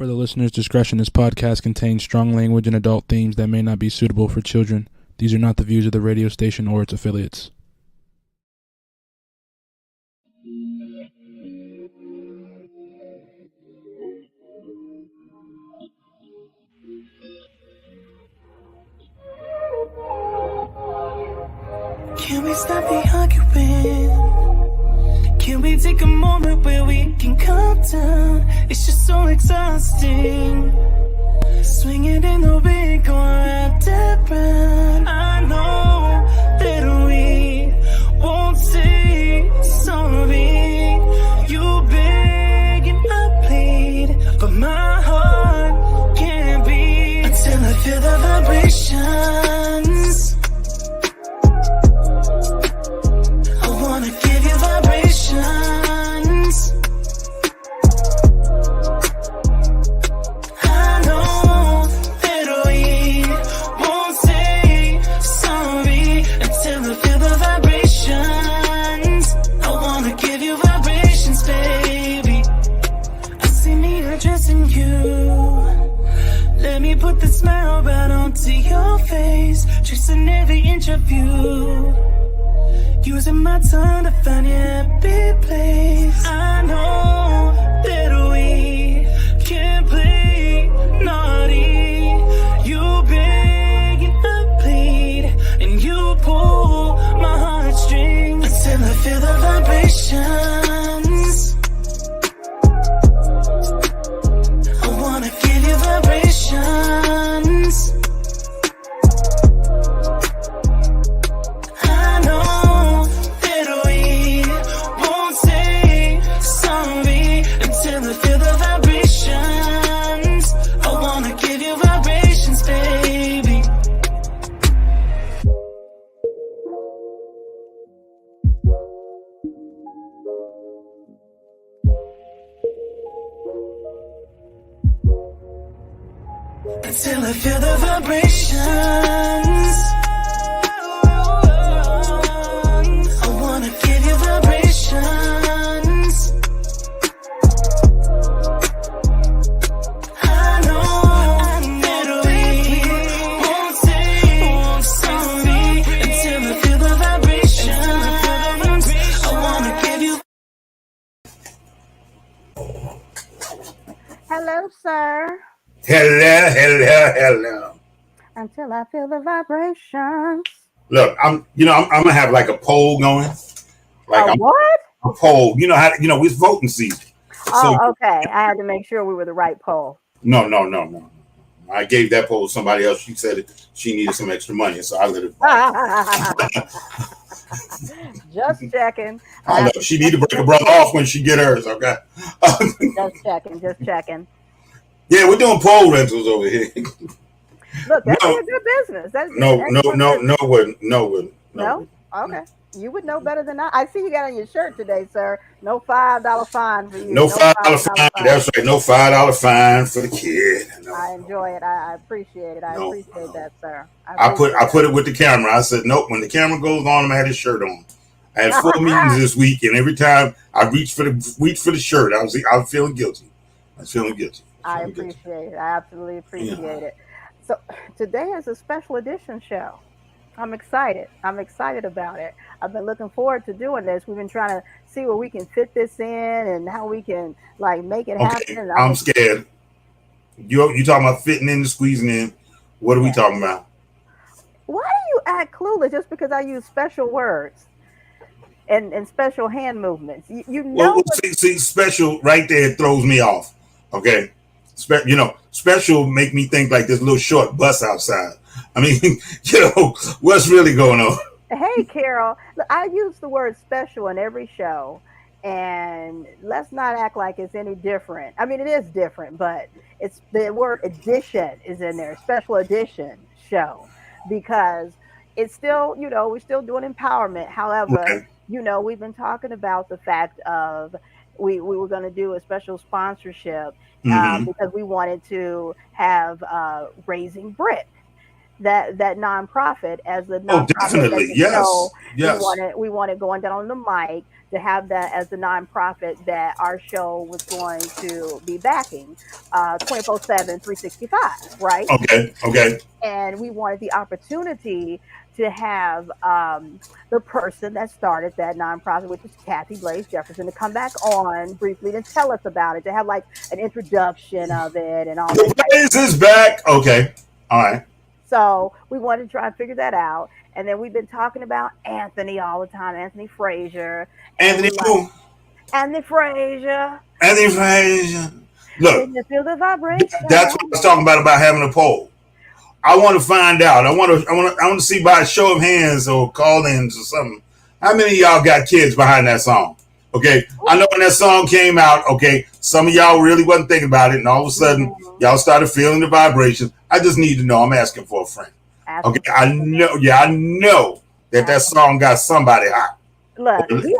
For the listener's discretion, this podcast contains strong language and adult themes that may not be suitable for children. These are not the views of the radio station or its affiliates. Can we stop the arguing? Can we take a moment where we can calm down? It's just so exhausting. Swinging in the wind, going round and round. I know that we won't say sorry. You beg and I plead, but my heart can't beat until I feel the vibrations. I wanna give you vibrations. I know that we won't say sorry until I feel the vibrations. I wanna give you vibrations, baby. I see me addressing you. Let me put the smile right onto your face, tracing every inch of you. Using my tongue to find your happy place. I know that we can't play naughty. You beg and I plead, and you pull my heartstrings until I feel the vibrations. I wanna give you vibrations. Until I feel the vibrations. I wanna give you vibrations. I know that we won't say sorry until I feel the vibrations. I wanna give you. Hello, sir. Hello. Until I feel the vibrations. Look, I'm gonna have like a poll going. Like What? A poll. You know how it's voting season. Oh, okay. I had to make sure we were the right poll. No. I gave that poll to somebody else. She said she needed some extra money, so I let it. Just checking. I know she need to break her brother off when she get hers. Okay. Just checking. Yeah, we're doing pole rentals over here. Look, that's a good business. No. Okay. You would know better than I see you got on your shirt today, sir. No $5 fine for you. No $5 fine. That's right. No $5 fine for the kid. No. I enjoy it. I appreciate it. I appreciate that, sir. I put it with the camera. I said, nope. When the camera goes on, I'm gonna have his shirt on. I had 4 meetings this week, and every time I reached for the shirt, I was feeling guilty. I appreciate it. I absolutely appreciate it. So today is a special edition show. I'm excited about it. I've been looking forward to doing this. We've been trying to see where we can fit this in and how we can make it happen. I'm scared. You talking about fitting in and squeezing in? What are we talking about? Why do you act clueless just because I use special words and special hand movements? Well, see, special right there throws me off. Okay. Special make me think like this little short bus outside. I mean, what's really going on? Hey, Carol, I use the word special in every show, and let's not act like it's any different. I mean, it is different, but it's the word edition is in there, special edition show, because it's still, we're still doing empowerment. However, we've been talking about the fact of we were going to do a special sponsorship because we wanted to have Raising Britt, that nonprofit, as the nonprofit. Definitely, yes. We wanted going down on the mic to have that as the nonprofit that our show was going to be backing 24/7, 365, right? Okay. Okay. And we wanted the opportunity to have the person that started that nonprofit, which is Kathy Blaze Jefferson, to come back on briefly and tell us about it, to have like an introduction of it and all that. The Blaze is back. Okay. All right. So we wanted to try and figure that out. And then we've been talking about Anthony all the time, Anthony Frazier. And Anthony we're like, who? Anthony Frazier, Anthony Frazier. Look, can you feel the vibration? that's what I was talking about having a poll. I want to find out. I want to see by a show of hands or call-ins or something. How many of y'all got kids behind that song? Okay, I know when that song came out. Okay, some of y'all really wasn't thinking about it, and all of a sudden y'all started feeling the vibrations. I just need to know. I'm asking for a friend. Okay, I know. Yeah, I know that song got somebody hot. Look, he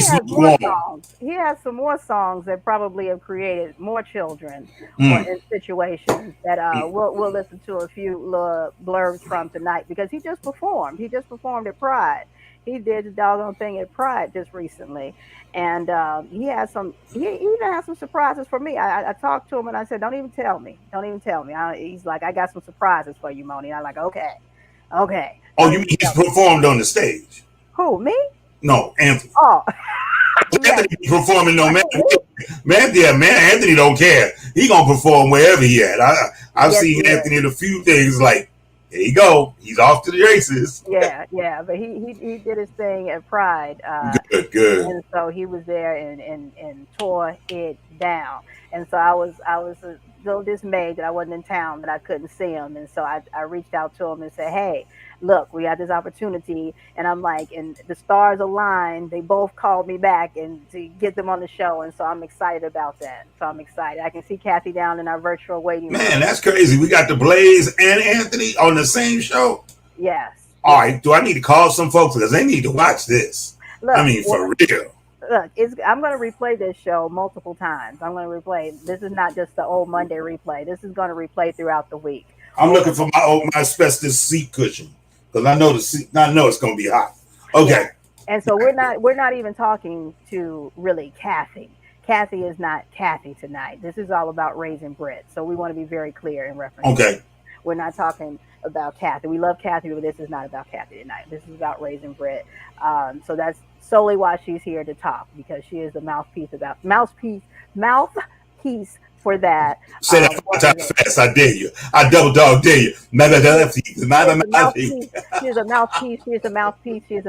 has more songs. He has some more songs that probably have created more children in situations that we'll listen to a few little blurbs from tonight because he just performed. He just performed at Pride. He did the doggone thing at Pride just recently, and he has some. He even has some surprises for me. I talked to him and I said, "Don't even tell me. Don't even tell me." He's like, "I got some surprises for you, Moni." I'm like, "Okay, okay." Oh, you mean he's performed on the stage? Who, me? No, Anthony. Oh. Anthony performing no matter what. Man, Anthony don't care. He gonna perform wherever he at. I've seen Anthony in a few things like, there you go. He's off to the races. Yeah, but he did his thing at Pride. Good. And so he was there and tore it down. And so I was a little dismayed that I wasn't in town, that I couldn't see him. And so I reached out to him and said, "Hey, look, we got this opportunity." And I'm like, and the stars aligned. They both called me back and to get them on the show. And so I'm excited about that. So I'm excited. I can see Kathy down in our virtual waiting room. Man, that's crazy. We got the Blaze and Anthony on the same show. Yes. All right. Do I need to call some folks because they need to watch this? Look, I mean, for real. Look, I'm going to replay this show multiple times. I'm going to replay. This is not just the old Monday replay. This is going to replay throughout the week. I'm looking for my asbestos seat cushion because I know it's going to be hot. Okay. Yeah. And so we're not even talking to really Kathy. Kathy is not Kathy tonight. This is all about raising Britt. So we want to be very clear in reference. Okay. We're not talking about Kathy. We love Kathy, but this is not about Kathy tonight. This is about raising Britt. So that's solely why she's here to talk, because she is the mouthpiece for that. Say that 4 times fast. I dare you. I double dog dare you. She's a mouthpiece. She's a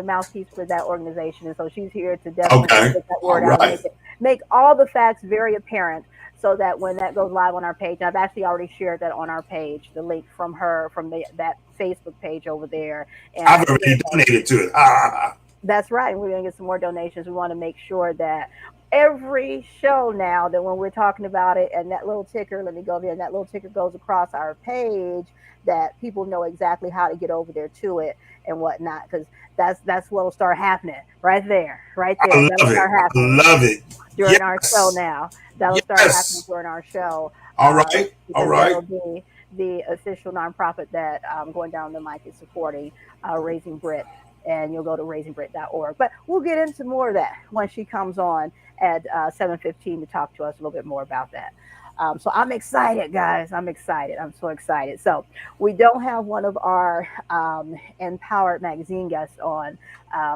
mouthpiece for that organization, and so she's here to definitely get that word out and make all the facts very apparent, so that when that goes live on our page, and I've actually already shared that on our page, the link from that Facebook page over there. And I've already donated to it. That's right. We're going to get some more donations. We want to make sure that every show now, that when we're talking about it and that little ticker, let me go there, and that little ticker goes across our page, that people know exactly how to get over there to it and whatnot, because that's what'll start happening right there. That'll start happening. I love it. During our show now. That'll start happening during our show. All right. That'll be the official nonprofit that Going Down the Mic is supporting, Raising Britt. And you'll go to raisingbritt.org. But we'll get into more of that when she comes on at 7:15 to talk to us a little bit more about that. So I'm excited, guys. I'm excited. I'm so excited. So we don't have one of our Empowered magazine guests on,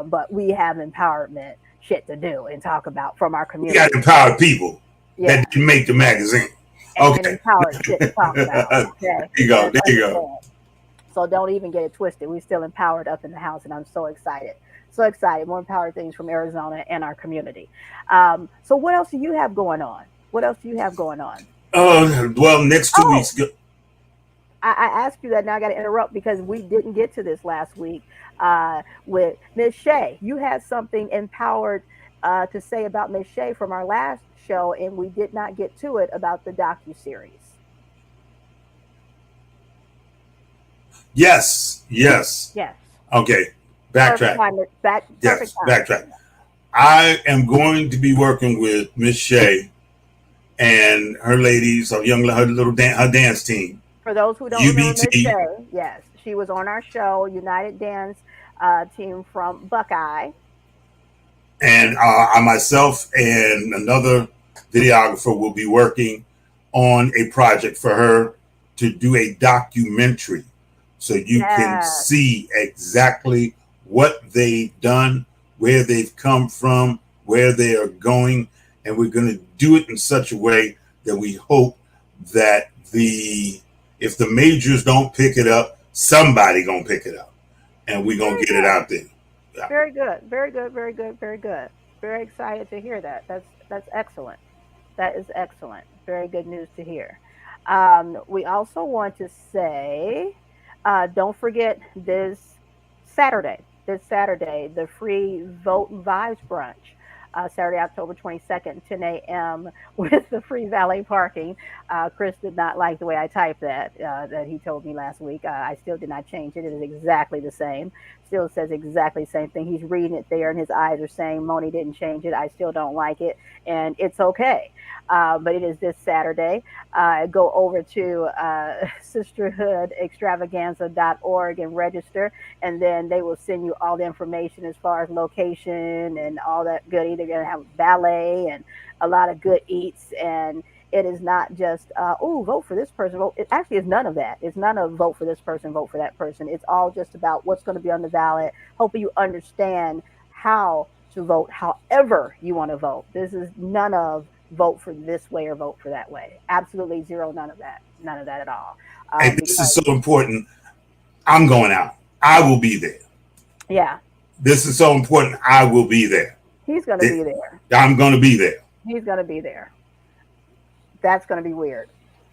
but we have empowerment shit to do and talk about from our community. We got empowered people that didn't make the magazine. And empowered shit to talk about. Okay? There you go. So don't even get it twisted. We're still empowered up in the house, and I'm so excited. So excited. More empowered things from Arizona and our community. So what else do you have going on? Well, next 2 weeks. I asked you that. Now I got to interrupt because we didn't get to this last week with Ms. Shay. You had something empowered to say about Ms. Shay from our last show, and we did not get to it about the docuseries. Yes. Okay. Backtrack. Backtrack. I am going to be working with Miss Shay and her ladies, her dance team. For those who don't know Miss Shay, yes, she was on our show, United Dance team from Buckeye. And I myself and another videographer will be working on a project for her to do a documentary, so you can Yes. see exactly what they've done, where they've come from, where they are going, and we're going to do it in such a way that we hope that if the majors don't pick it up, somebody gonna pick it up, and we're gonna Very get it good. out there. Yeah. Very good. Very good. Very good. Very good. Very excited to hear that. That's excellent. That is excellent. Very good news to hear. We also want to say, don't forget this Saturday, the free Vote Vibes brunch. Saturday, October 22nd, 10 a.m. with the free valet parking. Chris did not like the way I typed that he told me last week. I still did not change it. It is exactly the same. Still says exactly the same thing. He's reading it there, and his eyes are saying, Moni didn't change it. I still don't like it, and it's okay. But it is this Saturday. Go over to sisterhoodextravaganza.org and register, and then they will send you all the information as far as location and all that goodie. They're going to have ballet and a lot of good eats, and it is not just oh, vote for this person. Vote. It actually is none of that. It's none of vote for this person, vote for that person. It's all just about what's going to be on the ballot. Hopefully you understand how to vote however you want to vote. This is none of vote for this way or vote for that way. Absolutely zero, none of that. None of that at all. And this is Because so important. I'm going out. I will be there. yeah, This is so important. I will be there. he's going to be there. I'm going to be there. He's going to be there. That's going to be weird.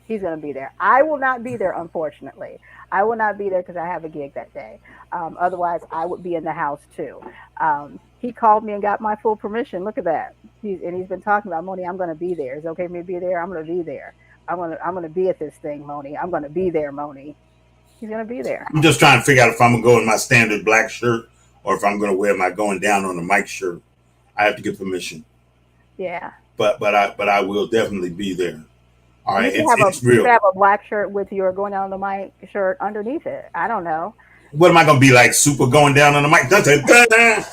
He's going to be there. I will not be there, unfortunately. I will not be there because I have a gig that day. Otherwise, I would be in the house too. He called me and got my full permission. Look at that. He's been talking about, Moni, I'm going to be there. Is it okay for me to be there? I'm going to be there. I'm going to be at this thing, Moni. I'm going to be there, Moni. He's going to be there. I'm just trying to figure out if I'm going to go in my standard black shirt or if I'm going to wear my going down on the mic shirt. I have to get permission. Yeah. But I will definitely be there. All right, You it's should real. have a black shirt with your going down the mic shirt underneath it. I don't know. What am I going to be like? Super going down on the mic? Dun, dun, dun.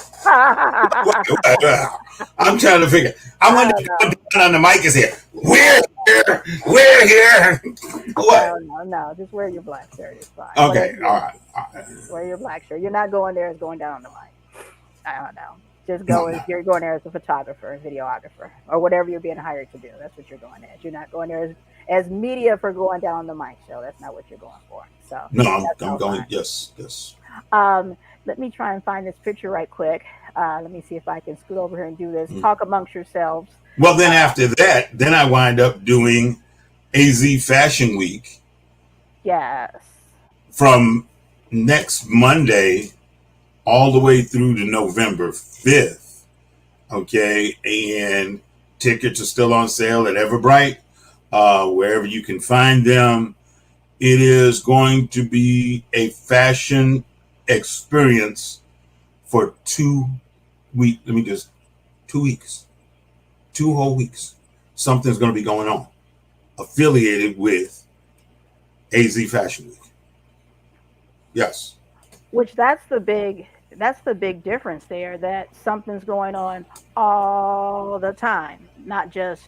I'm trying to figure. I want to go down on the mic is here. We're here. We're here. What? No. Just wear your black shirt. It's fine. Okay. All right. Wear your black shirt. You're not going there as going down on the mic. I don't know. Just go as you're going there as a photographer, a videographer, or whatever you're being hired to do. That's what you're going as. You're not going there as media for going down on the mic show. That's not what you're going for. So No, I'm going. Fine. Yes. Let me try and find this picture right quick. Let me see if I can scoot over here and do this. Talk amongst yourselves. Well, then after that, then I wind up doing AZ Fashion Week. Yes. From next Monday all the way through to November 5th. Okay. And tickets are still on sale at Everbright, wherever you can find them. It is going to be a fashion experience for 2 weeks. 2 weeks, 2 whole weeks. Something's going to be going on affiliated with AZ Fashion Week. Yes. Which that's the big difference there, that something's going on all the time, not just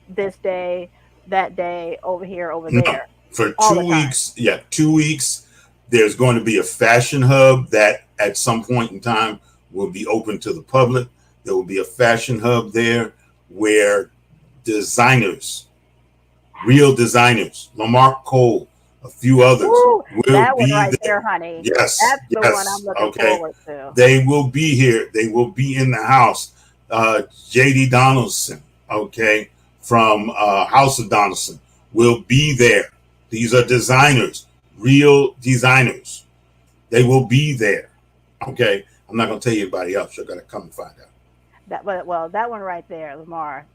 this day, that day, over here, over there. For 2 weeks, 2 weeks, there's going to be a fashion hub that at some point in time will be open to the public. There will be a fashion hub there where designers, real designers, Lamar Cole, a few others will that one be right there, honey. Yes, that's the one I'm looking forward to. They will be here. They will be in the house. JD Donaldson, okay, from House of Donaldson, will be there. These are designers, real designers. They will be there. Okay, I'm not going to tell you anybody else. You're going to come and find out. That one right there, Lamar,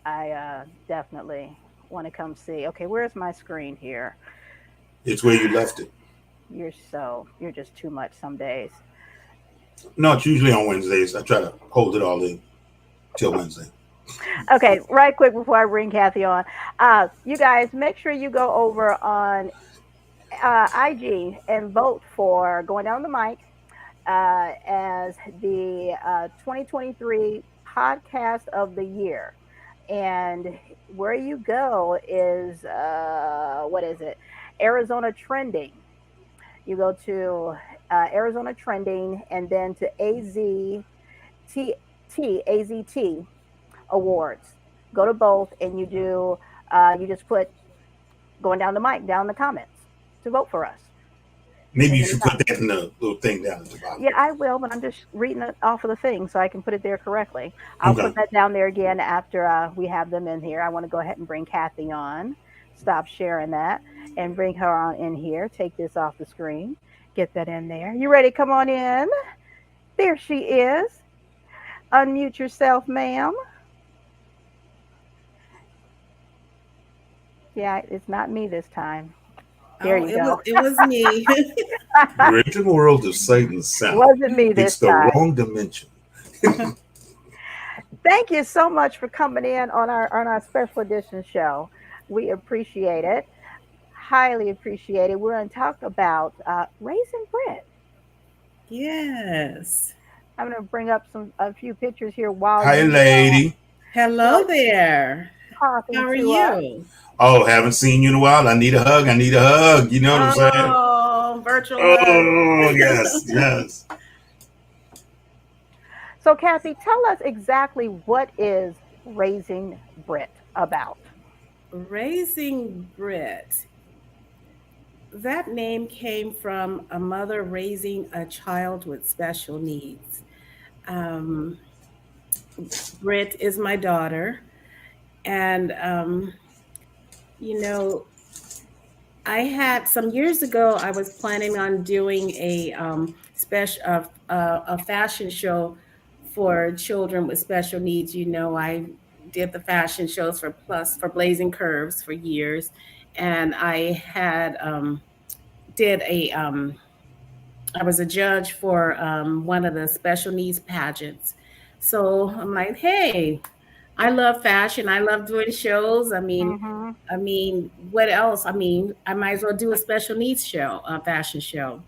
I definitely want to come see. Okay, where's my screen here? It's where you left it. You're just too much some days. No, it's usually on Wednesdays. I try to hold it all in till Wednesday. Okay, right quick before I bring Kathy on. You guys, make sure you go over on IG and vote for Going Down the Mic as the 2023 podcast of the year. And where you go is, what is it? Arizona Trending. You go to Arizona Trending and then to AZT Awards. Go to both and you just put going down the mic, down the comments to vote for us. Maybe you should put that in the little thing down at the bottom. Yeah, I will, but I'm just reading it off of the thing so I can put it there correctly. I'll Okay. put that down there again after we have them in here. I want to go ahead and bring Kathy on. Stop sharing that and bring her on in here. Take this off the screen. Get that in there. You ready? Come on in. There she is. Unmute yourself, ma'am. Yeah, it's not me this time. There you go. It was me. You're in the world of sight and sound. Wasn't me It's this the time. wrong dimension. Thank you so much for coming in on our special edition show. We appreciate it. Highly appreciate it. We're going to talk about raising Britt. Yes. I'm going to bring up a few pictures here while Hi, you lady. Hello there. talking How are to us. you? Oh, haven't seen you in a while. I need a hug. I need a hug. You know what I'm saying? Oh, virtual hug. Oh, yes, yes. So, Kathy, tell us exactly what is Raising Britt about. Raising Britt. That name came from a mother raising a child with special needs. Britt is my daughter. And, you know, I had some years ago, I was planning on doing a fashion show for children with special needs. You know, I did the fashion shows for Blazing Curves for years, and I had I was a judge for one of the special needs pageants. So I'm like, hey, I love fashion. I love doing shows. I mean, what else? I mean, I might as well do a special needs show, a fashion show.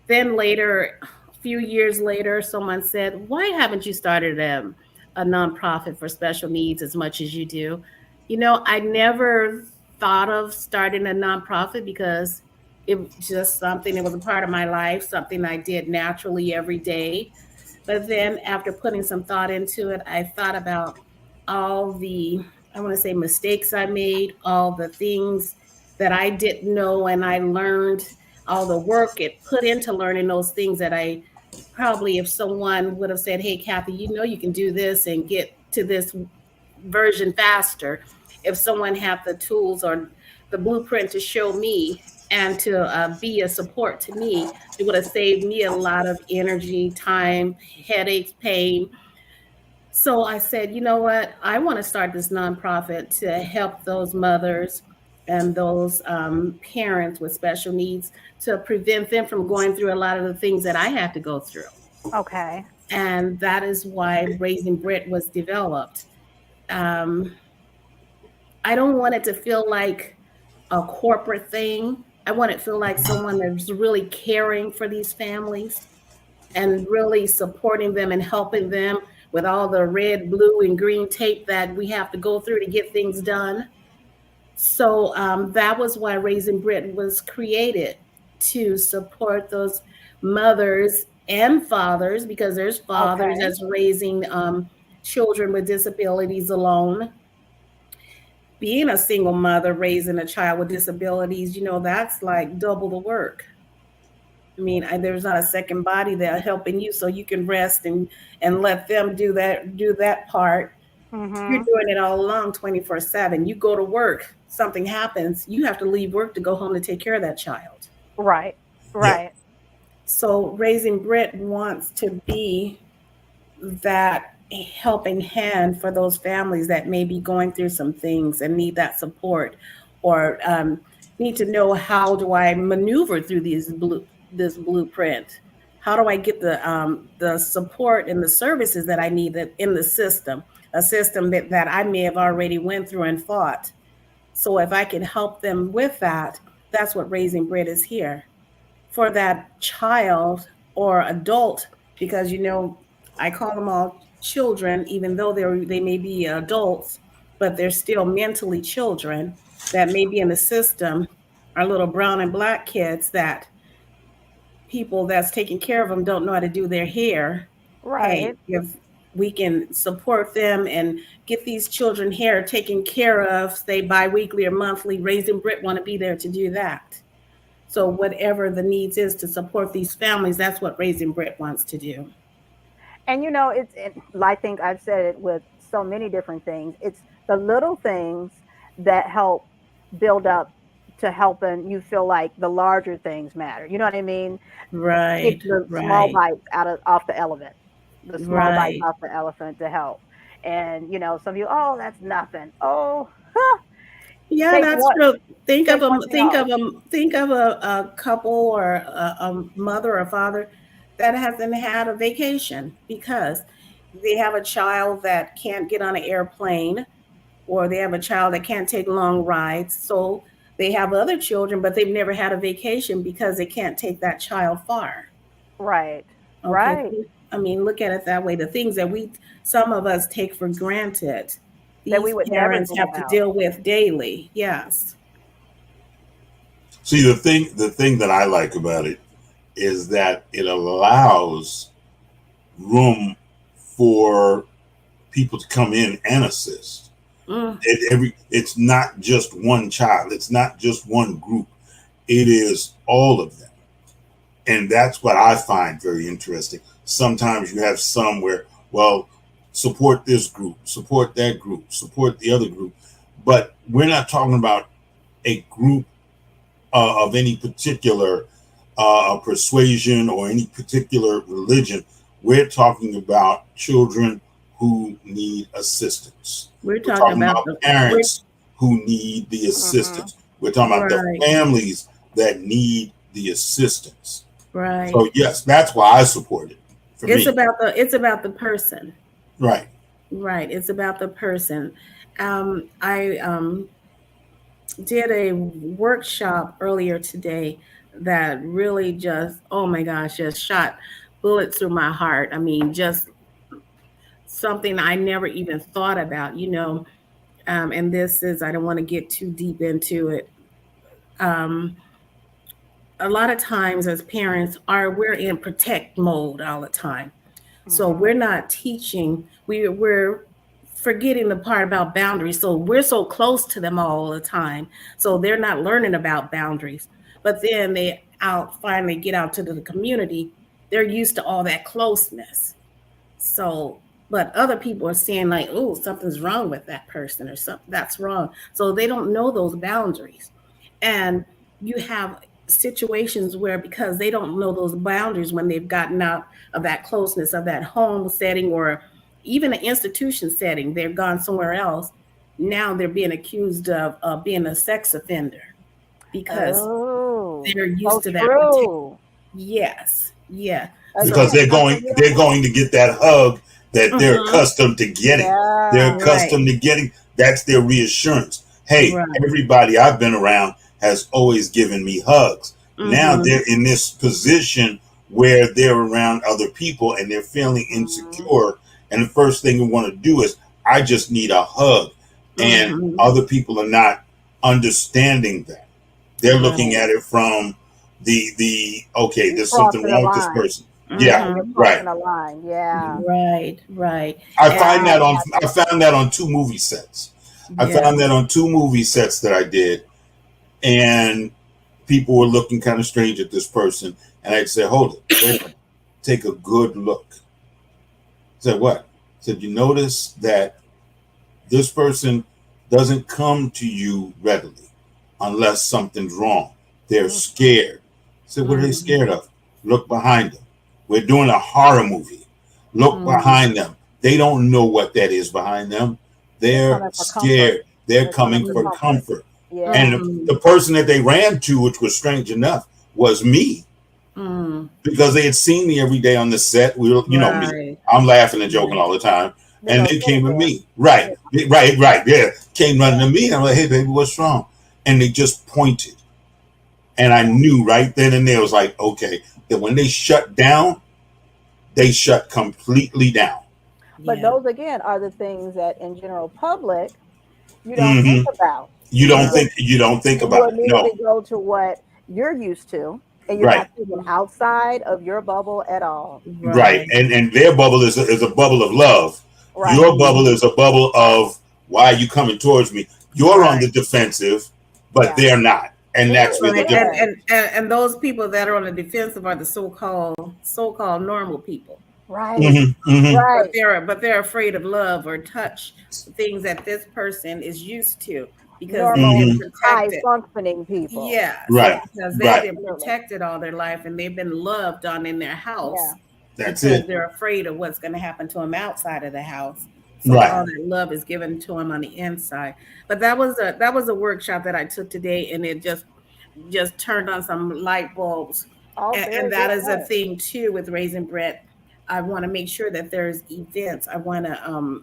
Then later, a few years later, someone said, why haven't you started a nonprofit for special needs as much as you do? You know, I never thought of starting a nonprofit because it was just something, it was a part of my life, something I did naturally every day. But then after putting some thought into it, I thought about all the, I want to say, mistakes I made, all the things that I didn't know, and I learned all the work it put into learning those things that I probably, if someone would have said, hey, Kathy, you know, you can do this and get to this version faster. If someone had the tools or the blueprint to show me and to be a support to me, it would have saved me a lot of energy, time, headaches, pain. So I said, you know what? I want to start this nonprofit to help those mothers and those parents with special needs to prevent them from going through a lot of the things that I had to go through. Okay. And that is why Raising Britt was developed. I don't want it to feel like a corporate thing. I want it to feel like someone that's really caring for these families and really supporting them and helping them with all the red, blue, and green tape that we have to go through to get things done. So that was why Raising Britt was created, to support those mothers and fathers, because there's fathers that's raising children with disabilities alone. Being a single mother raising a child with disabilities, you know, that's like double the work. I mean, there's not a second body there helping you, so you can rest and let them do that part. Mm-hmm. You're doing it all along 24/7. You go to work, something happens, you have to leave work to go home to take care of that child. Right. Right. Yeah. So Raising Britt wants to be that helping hand for those families that may be going through some things and need that support, or need to know, how do I maneuver through this blueprint? How do I get the support and the services that I need in the system, a system that I may have already went through and fought. So if I can help them with that, that's what Raising Britt is here. For that child or adult, because I call them all children, even though they may be adults, but they're still mentally children that may be in the system, are little brown and black kids that people that's taking care of them don't know how to do their hair. Hey, Right. if we can support them and get these children hair taken care of, say bi-weekly or monthly, Raising Britt want to be there to do that. So whatever the needs is to support these families, that's what Raising Britt wants to do. And I think I've said it with so many different things. It's the little things that help build up to helping you feel like the larger things matter. You know what I mean? Take Right, the small right, bites off the elephant, the small bites right. off the elephant to help. And some of you, oh, that's nothing. Oh, Yeah, take that's one, true. Think of take them. one Think of meal. them. Think of a couple or a mother or father that hasn't had a vacation because they have a child that can't get on an airplane, or they have a child that can't take long rides. So they have other children, but they've never had a vacation because they can't take that child far. Right, Okay. right. I mean, look at it that way. The things that some of us take for granted, That we these would never parents think have to about. deal with daily. Yes. See, the thing that I like about it is that it allows room for people to come in and assist. Mm, It's not just one child. It's not just one group. It is all of them. And that's what I find very interesting. Sometimes you have some where, well, support this group, support that group, support the other group. But we're not talking about a group of any particular persuasion or any particular religion. We're talking about children who need assistance. we're We're talking talking about about parents who need the Hmm. assistance. We're talking about the right, families that need the assistance. right. So yes, that's why I support it. For me, It's about the person. right? Right. It's about the person. I did a workshop earlier today that really just, oh my gosh, just shot bullets through my heart. I mean, just something I never even thought about, and this is, I don't want to get too deep into it. Um, a lot of times as parents we're in protect mode all the time. So Hmm. we're not teaching, we're forgetting the part about boundaries. So we're so close to them all the time. So they're not learning about boundaries. But then they finally get out to the community. They're used to all that closeness. So, but other people are saying like, oh, something's wrong with that person or something that's wrong. So they don't know those boundaries. And you have situations where because they don't know those boundaries when they've gotten out of that closeness of that home setting or even an institution setting, they've gone somewhere else. Now they're being accused of being a sex offender because Oh, they're so used to that protect. true. Yes, yeah. Because Again, So, something we they're don't going know. to get that hug that they're mhm, accustomed to getting. They're Yeah. right, accustomed to getting. That's their reassurance. Hey, right. everybody I've been around has always given me hugs. Now Mm-hmm. they're in this position where they're around other people and they're feeling Hmm. insecure. And the first thing we want to do is, I just need a hug. And Mm-hmm. other people are not understanding that. They're looking Right. at it from the okay, You there's something crossing a wrong with this line. person. Yeah, Yeah, you're Mm-hmm. right. crossing a line. Yeah. Right. Right. I And Wow, on I Patrick. found that on two movie sets. I yeah. found that on two movie sets that I did, and people were looking kind of strange at this person, and I'd say, "Hold it, wait a minute, take a good look." I said, "What?" I said, "You notice that this person doesn't come to you readily unless something's wrong. They're Mhm. scared." I said, "What are they Mm-hmm. scared of? Look behind them. We're doing a horror movie. Look Mm-hmm. behind them. They don't know what that is behind them. They're They're coming for comfort. scared. They're They're coming coming for for comfort. comfort." And Yeah. Mm-hmm. the person that they ran to, which was strange enough, was me, Mm. because they had seen me every day on the set. We were, me. Right. I'm laughing and joking Right. all the time. They're And gonna they stay came to there. me. Right, Yeah. right. Yeah. Came running Yeah. to me. I'm like, "Hey, baby, what's wrong?" And they just pointed. And I knew right then and there, was like, okay, that when they shut down, they shut completely down. But Yeah. those again are the things that in general public you don't think Hmm. about. You don't Right. think You about it. No. immediately go to what you're used to, and you're Right. not thinking outside of your bubble at all. Right. Right. And their bubble is a bubble of love. Right. Your bubble Mhm. is a bubble of, why are you coming towards me? You're on Right. the defensive, but Yeah. they're not. And It that's is. where the Right. Yeah. difference. And those people that are on the defensive are the so-called normal people. Right. Hmm. Hmm. But Right. they're afraid of love or touch, things that this person is used to because they've Normal, been Hmm. high protected. functioning people. Yes, Right. because they've Right. been Absolutely. protected all their life and they've been loved on in their Yeah. house That's because it. they're afraid of what's going to happen to them outside of the house. So Right. all that love is given to them on the inside. But that was a workshop that I took today, and it just turned on some light bulbs. All And very that good is a point. thing too with Raising Brett. I want to make sure that there's events. I want to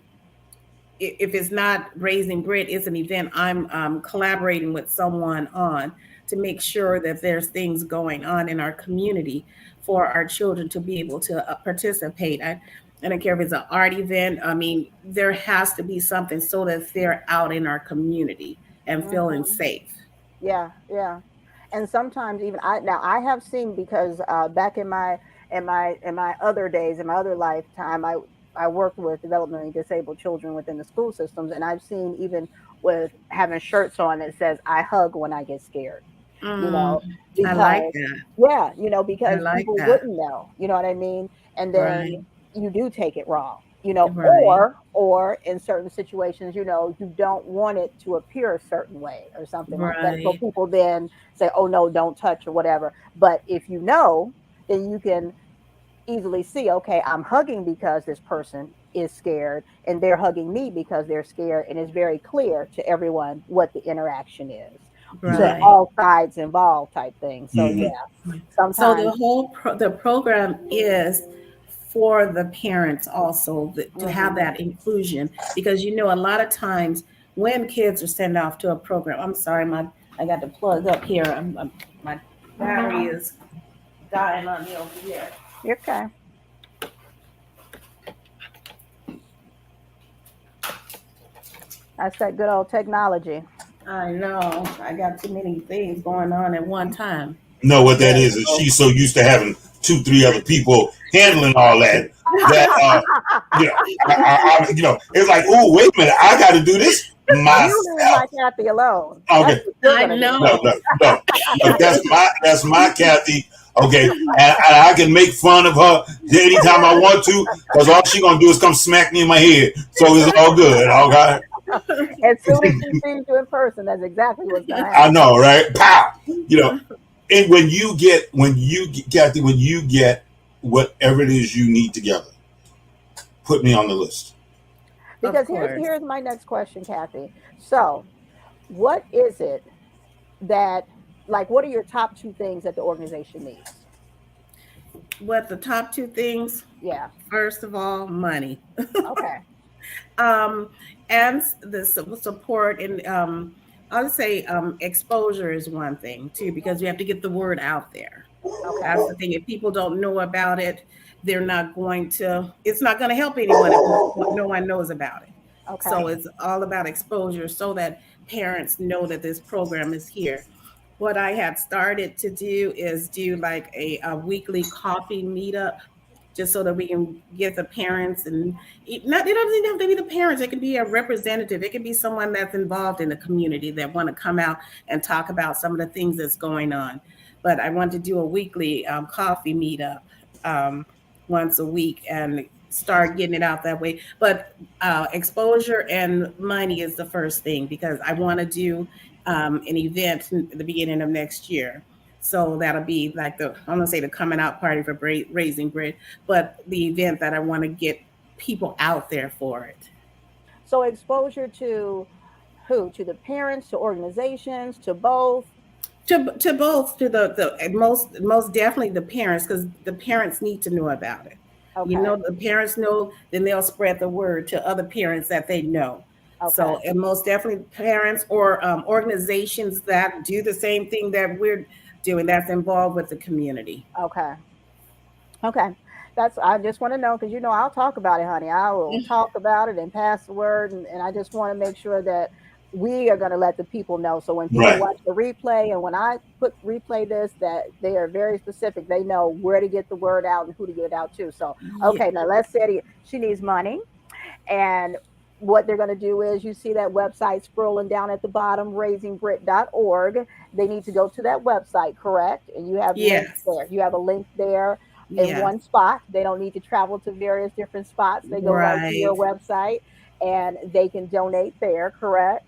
if it's not Raising Brit, it's an event I'm collaborating with someone on to make sure that there's things going on in our community for our children to be able to participate. I don't care if it's an art event. I mean, there has to be something so that they're out in our community and feeling Hmm. safe. Yeah. Yeah. And sometimes even I have seen, because back in my other days, in my other lifetime, I worked with developmentally disabled children within the school systems, and I've seen even with having shirts on that says "I hug when I get scared," you Mm, know, I like because that. yeah, I because like people that. wouldn't know, you know what I mean? And then Right. you do take it wrong, Right. or in certain situations, you don't want it to appear a certain way or something like that. So Right. people then say, "Oh no, don't touch," or whatever. But if you know, then you can easily see, okay, I'm hugging because this person is scared, and they're hugging me because they're scared, and it's very clear to everyone what the interaction is, to Right. Right. all sides involved type thing. So Hmm. yeah, So sometimes. the program is for the parents also to have Hmm. that inclusion because a lot of times when kids are sent off to a program. I'm sorry, I got to plug up here. My battery is dying on me over here. Okay. That's that good old technology. I know I got too many things going on at one time. No, what that There we is go. she's so used to having two, three other people handling all that that you know, it's like, oh, wait a minute, I got to do this You leave my myself. Kathy alone. That's Okay, what you're I gonna do. no, know. no, no, no. That's my Kathy. Okay, and I can make fun of her anytime I want to, because all she gonna do is come smack me in my head. So it's all good. Okay, As soon as she sees you in person, that's exactly what's gonna I happen. know, right? Pow. And when you get Kathy, when you get whatever it is you need together, put me on the list. Of Because here's course. here's my next question, Kathy. So, what is it that, like, what are your top two things that the organization needs? What the top two things? Yeah. First of all, money. Okay. um, and the support and I would say exposure is one thing too because we have to get the word out there. Okay. That's the thing. If people don't know about it, they're not going to. It's not going to help anyone if no one knows about it. Okay. So it's all about exposure so that parents know that this program is here. What I had started to do is do like a weekly coffee meetup just so that we can get the parents and not it doesn't even have to be the parents, it can be a representative, it can be someone that's involved in the community that want to come out and talk about some of the things that's going on. But I want to do a weekly coffee meetup um, once a week and start getting it out that way. But exposure and money is the first thing because I want to do an event at the beginning of next year. So that'll be like I'm gonna say the coming out party for Raising Brit, but the event that I want to get people out there for it. So exposure to who? To the parents, to organizations, to both. To both to the most definitely the parents because the parents need to know about it. Okay. The parents know, then they'll spread the word to other parents that they know. Okay. So and most definitely parents or organizations that do the same thing that we're doing that's involved with the community. Okay. Okay. I just want to know because I'll talk about it, honey. I will talk about it and pass the word. And I just want to make sure that we are going to let the people know. So when people Right. watch the replay and when I replay this, that they are very specific. They know where to get the word out and who to get it out to. So, Yeah. okay, now let's say she needs money. And what they're going to do is you see that website scrolling down at the bottom, raisingbrit.org. They need to go to that website, correct? And you have links Yes. there. You have a link there in Yeah. one spot. They don't need to travel to various different spots. They go right to your Right. website and they can donate there, correct?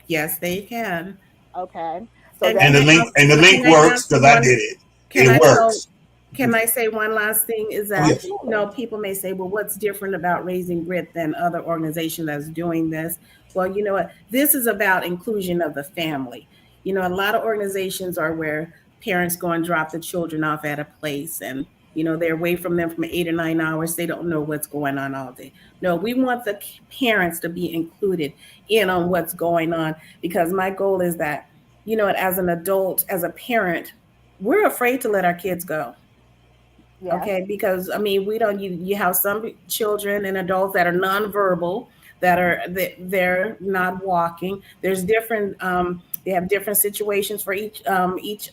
Yes, they can. Okay. So And that And the can I link ask? and the link Can I works ask because I one? did it. Can It I so? works. Can I say one last thing? Is Oh that yes. absolutely. people may say, well, what's different about Raising Brit than other organizations that's doing this? Well, you know what? This is about inclusion of the family. A lot of organizations are where parents go and drop the children off at a place and they're away from them from 8 or 9 hours. They don't know what's going on all day. No, we want the parents to be included in on what's going on because my goal is that, as an adult, as a parent, we're afraid to let our kids go. Yes. Okay, because we don't. You have some children and adults that are nonverbal, they're not walking. There's different. They have different situations for each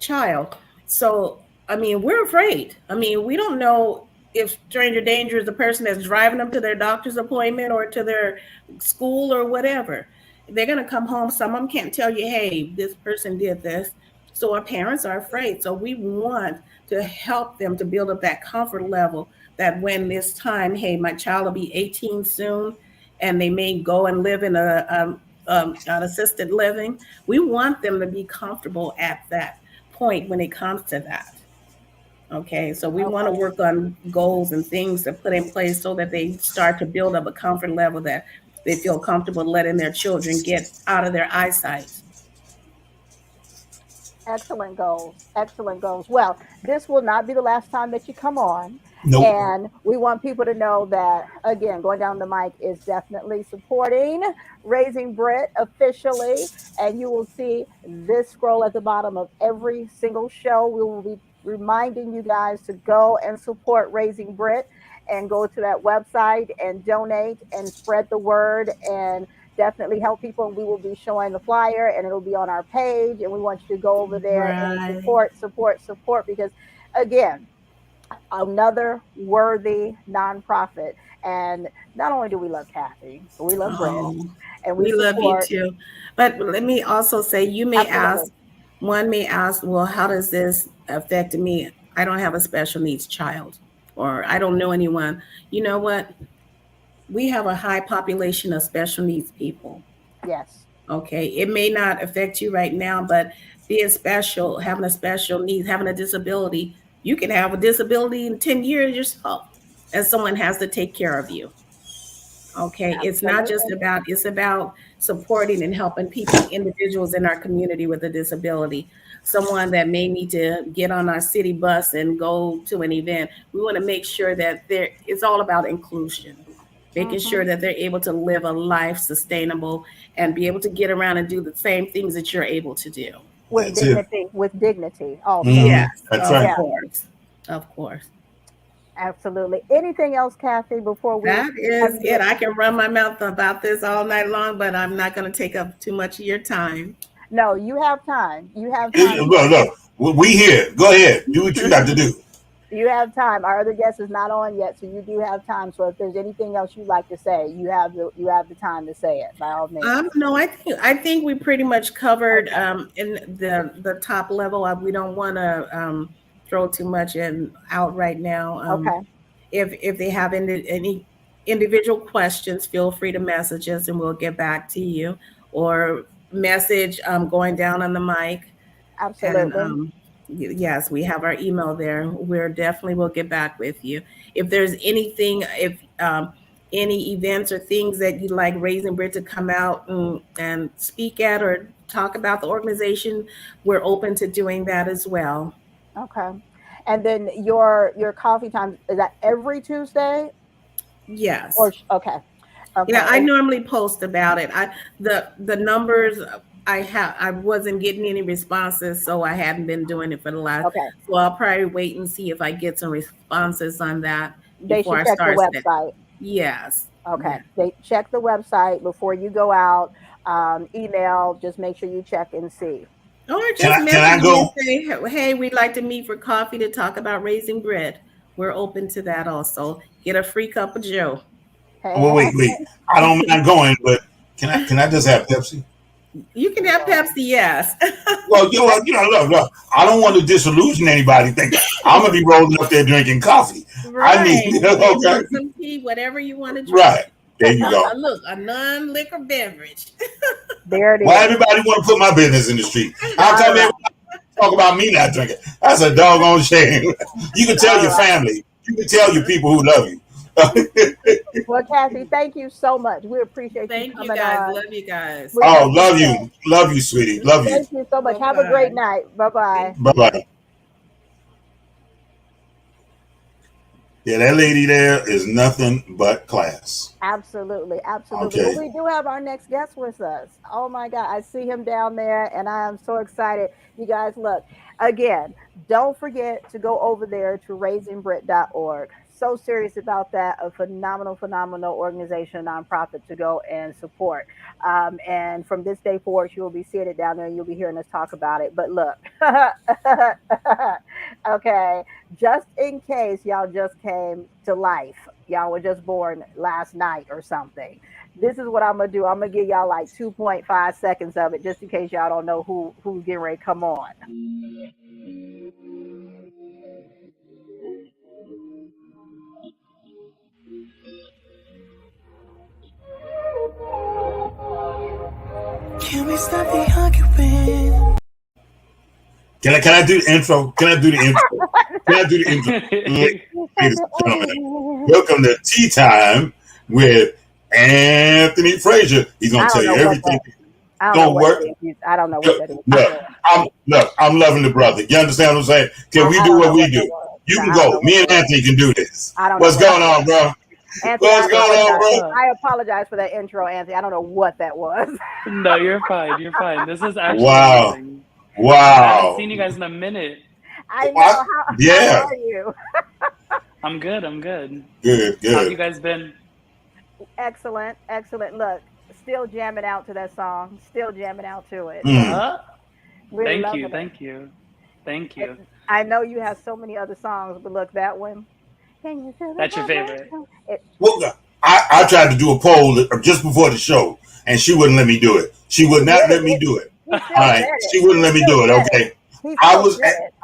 child. So we're afraid. We don't know if stranger danger is the person that's driving them to their doctor's appointment or to their school or whatever. They're gonna come home. Some of them can't tell you, hey, this person did this. So our parents are afraid. So we want to help them to build up that comfort level that when it's time, hey, my child will be 18 soon, and they may go and live in an assisted living. We want them to be comfortable at that point when it comes to that. Okay, so we want to Okay. work on goals and things to put in place so that they start to build up a comfort level that they feel comfortable letting their children get out of their eyesight. Excellent goals. Excellent goals. Well, this will not be the last time that you come on. Nope. And we want people to know that, again, going down the mic is definitely supporting Raising Brit officially. And you will see this scroll at the bottom of every single show. We will be reminding you guys to go and support Raising Brit and go to that website and donate and spread the word and definitely help people. And we will be showing the flyer and it'll be on our page. And we want you to go over there and Right. support because, again, another worthy nonprofit. And not only do we love Kathy, but we love Britt Oh, and we we love you support. too. But let me also say, Absolutely. one may ask, well, how does this affect me? I don't have a special needs child, or I don't know anyone. You know what? We have a high population of special needs people. Yes. Okay. It may not affect you right now, but being special, having a special needs, having a disability, you can have a disability in 10 years yourself, and someone has to take care of you. Okay, it's not just Absolutely. about, it's about supporting and helping people, individuals in our community with a disability. Someone that may need to get on our city bus and go to an event. We want to make sure that it's all about inclusion, making Hmm. sure that they're able to live a life sustainable and be able to get around and do the same things that you're able to do. With That's it. dignity, with dignity also. Hmm. Yes, That's of right. Yeah, course. Of course. absolutely. Anything else, Kathy, before we That is have you? it. I can run my mouth about this all night long, but I'm not going to take up too much of your time. No, you have time. You have time. Look, look, we here. Go ahead. Do what you got to do. You have time. Our other guest is not on yet, so you do have time. So if there's anything else you'd like to say, you have the time to say it by all means. No, I think we pretty much covered Okay. in the top level. We don't want to throw too much in out right now. Okay. If they have any individual questions, feel free to message us and we'll get back to you, or message going down on the mic. And Absolutely. yes, we have our email there. We're definitely will get back with you. If there's anything, if any events or things that you'd like Raising Brit to come out and speak at or talk about the organization, we're open to doing that as well. Okay. And then your coffee time is that every Tuesday Yes. okay. Yeah, Okay. I normally post about it. The numbers, I wasn't getting any responses, so I hadn't been doing it for the last. Okay. So I'll probably wait and see if I get some responses on that They before should I check the start. website. Yes. Okay. Yeah. They check the website before you go out. Email. Just make sure you check and see. Or Can just I message me go? and say, hey, we'd like to meet for coffee to talk about raising Britt. We're open to that also. Get a free cup of Joe. Well, wait. I don't mind going, but can I just have Pepsi? You can have Pepsi, yes. Well, look. I don't want to disillusion anybody. Think I'm gonna be rolling up there drinking coffee. Right. I need okay. Some tea, whatever you want to drink. Right. There you go. Look, a non-liquor beverage. There it is. Why everybody want to put my business in the street? How come everybody talk about me not drinking? That's a doggone shame. You can tell your family. You can tell your people who love you. Well, Kathy, thank you so much. We appreciate Thank you you coming guys. on. Love you guys. Love you, sweetie. Love you. Thank you so much. Have a great night. Bye-bye. Bye-bye. Yeah, that lady there is nothing but class. Absolutely. Absolutely. Okay. Well, we do have our next guest with us. Oh my God. I see him down there and I am so excited. You guys, look, again, don't forget to go over there to raisingbritt.org. So serious about that. A phenomenal organization, nonprofit to go and support. And from this day forward, you will be seeing it down there and you'll be hearing us talk about it. But look, okay, just in case y'all just came to life, y'all were just born last night or something. This is what I'm gonna do. I'm gonna give y'all like 2.5 seconds of it, just in case y'all don't know who's getting ready to come on. Can we stop the arguing? Can I do the intro? Can I do the intro? Ladies and gentlemen, welcome to Tea Time with Anthony Frazier. He's gonna tell you everything. Don't work. I don't know what that is. I'm loving the brother. You understand what I'm saying? Can we do what we do? You can go. Me and Anthony can do this. What's going on, bro? Anthony, what's going on, bro? I apologize for that intro, Anthony. I don't know what that was. No, you're fine. You're fine. This is actually amazing. Wow. I haven't seen you guys in a minute. I know. How are you? I'm good. I'm good. Good. How have you guys been? Excellent. Look, still jamming out to that song. Still jamming out to it. Thank you. I know you have so many other songs, but look, that one. That's your favorite. Well, I tried to do a poll just before the show, and she wouldn't let me do it. She would not let me do it. All right, she wouldn't let me do it. Okay,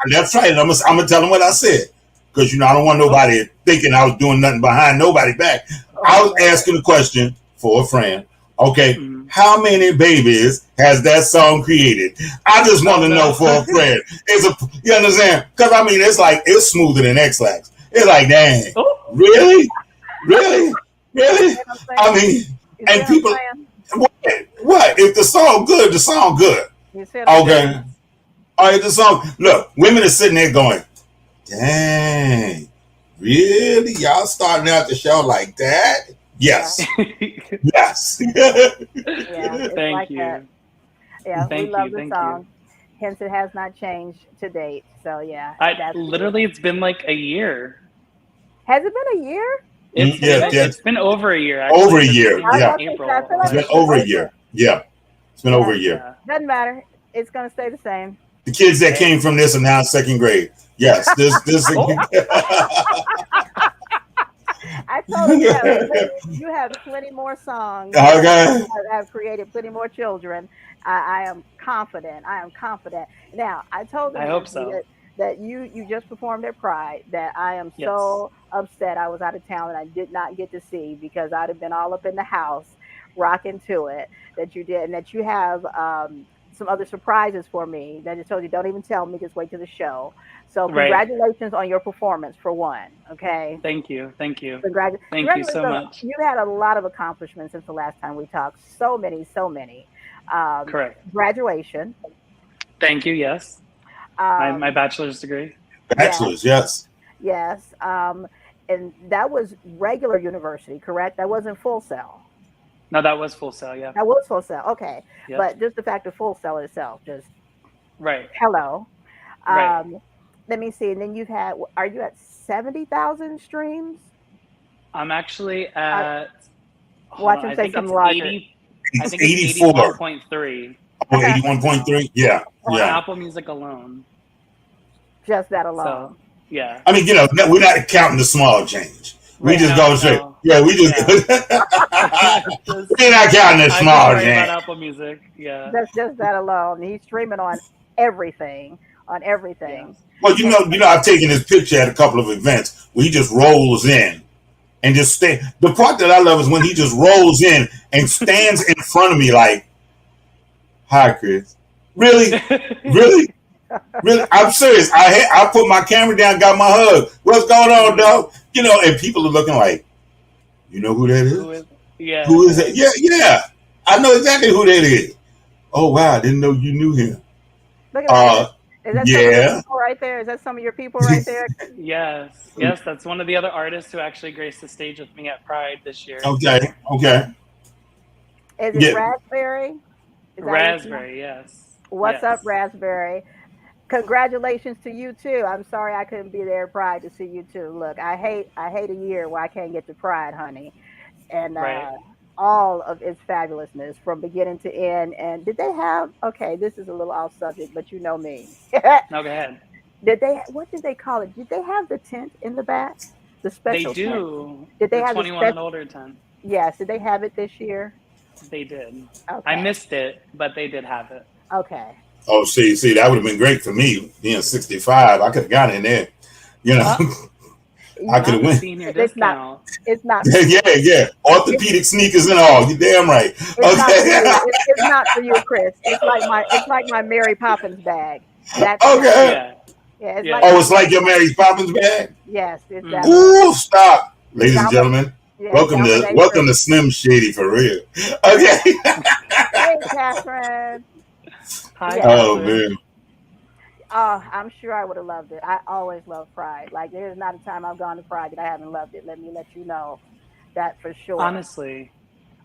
That's right. I'm gonna tell them what I said, because I don't want nobody thinking I was doing nothing behind nobody's back. I was asking a question for a friend. Okay, how many babies has that song created? I just want to know for a friend. You understand? Because it's smoother than X-Lax. It's like, dang, really? I mean, and people, what? If the song good, the song good. Okay. All right, the song. Look, women are sitting there going, dang, really? Y'all starting out the show like that? Yes. Yes. Thank you. That. Yeah, we love the song. Hence, it has not changed to date. So, yeah. It's been like a year. Has it been a year? It's been over a year. Actually. Over a year. Yeah. April. It's been over a year. Yeah. It's been over a year. Yeah. Doesn't matter. It's going to stay the same. The kids that came from this are now in second grade. Yes. I told you have plenty more songs. Okay. Have created plenty more children. I am confident. Now, I told them. I hope so. That you just performed at Pride, that I am so upset I was out of town and I did not get to see, because I'd have been all up in the house rocking to it, that you did, and that you have some other surprises for me. That I just told you, don't even tell me, just wait to the show. So congratulations on your performance, for one. Okay. Thank you. Thank you so much. You've had a lot of accomplishments since the last time we talked. So many. Correct. Graduation. Thank you. Yes. My bachelor's degree. Bachelor's, yes. And that was regular university, correct? That wasn't Full Sail. No, that was Full Sail. Yeah. That was Full Sail. Okay. Yep. But just the fact of Full Sail itself, just Right. hello. Right. Let me see. And then you've had, are you at 70,000 streams? I'm actually at, watch him say something larger. 80, I think it's 81.3. Oh, 81.3? Yeah. On Yeah. Apple Music alone. Just that alone. So, yeah. I mean, we're not counting the small change. We Right, just go straight. no. Yeah, we just. We're not counting the small change. change. About Apple Music. Yeah. That's just that alone. He's streaming on everything. On everything. Yes. Well, you know, I've taken his picture at a couple of events where he just rolls in and just stay. The part that I love is when he just rolls in and stands in front of me like, "Hi, Chris." Really, really. Really, I'm serious. I put my camera down, got my hug. What's going on, dog? You know, and people are looking like, you know who that is? Yeah. Who is that? Yeah. I know exactly who that is. Oh wow, I didn't know you knew him. Look at that. Is that some of your yeah. people right there? Is that some of your people right there? Yes. That's one of the other artists who actually graced the stage with me at Pride this year. Okay. Is it Raspberry? Raspberry, yes. What's up, Raspberry? Congratulations to you too. I'm sorry I couldn't be there at Pride to see you too. Look, I hate a year where I can't get to Pride, honey, and all of its fabulousness from beginning to end. And did they have? Okay, this is a little off subject, but you know me. No, go ahead. What did they call it? Did they have the tent in the back? The special. They do. Tent? Did they have 21 and older tent? Yes. Did they have it this year? They did. Okay. I missed it, but they did have it. Okay. Oh, see, that would have been great for me. Being 65, I could have gotten in there. You know, I could have went. It's not. Yeah. Orthopedic sneakers and all. You're damn right. It's not for you, Chris. It's like my Mary Poppins bag. That's okay. Yeah. It's like your Mary Poppins bag. Yes. Exactly. Ooh, stop, ladies and gentlemen. Yeah, welcome to Slim Shady for real. Okay. Hey, Catherine. Hi. Oh man. Oh, I'm sure I would have loved it. I always love Pride. Like there's not a time I've gone to Pride that I haven't loved it. Let me let you know that for sure. Honestly,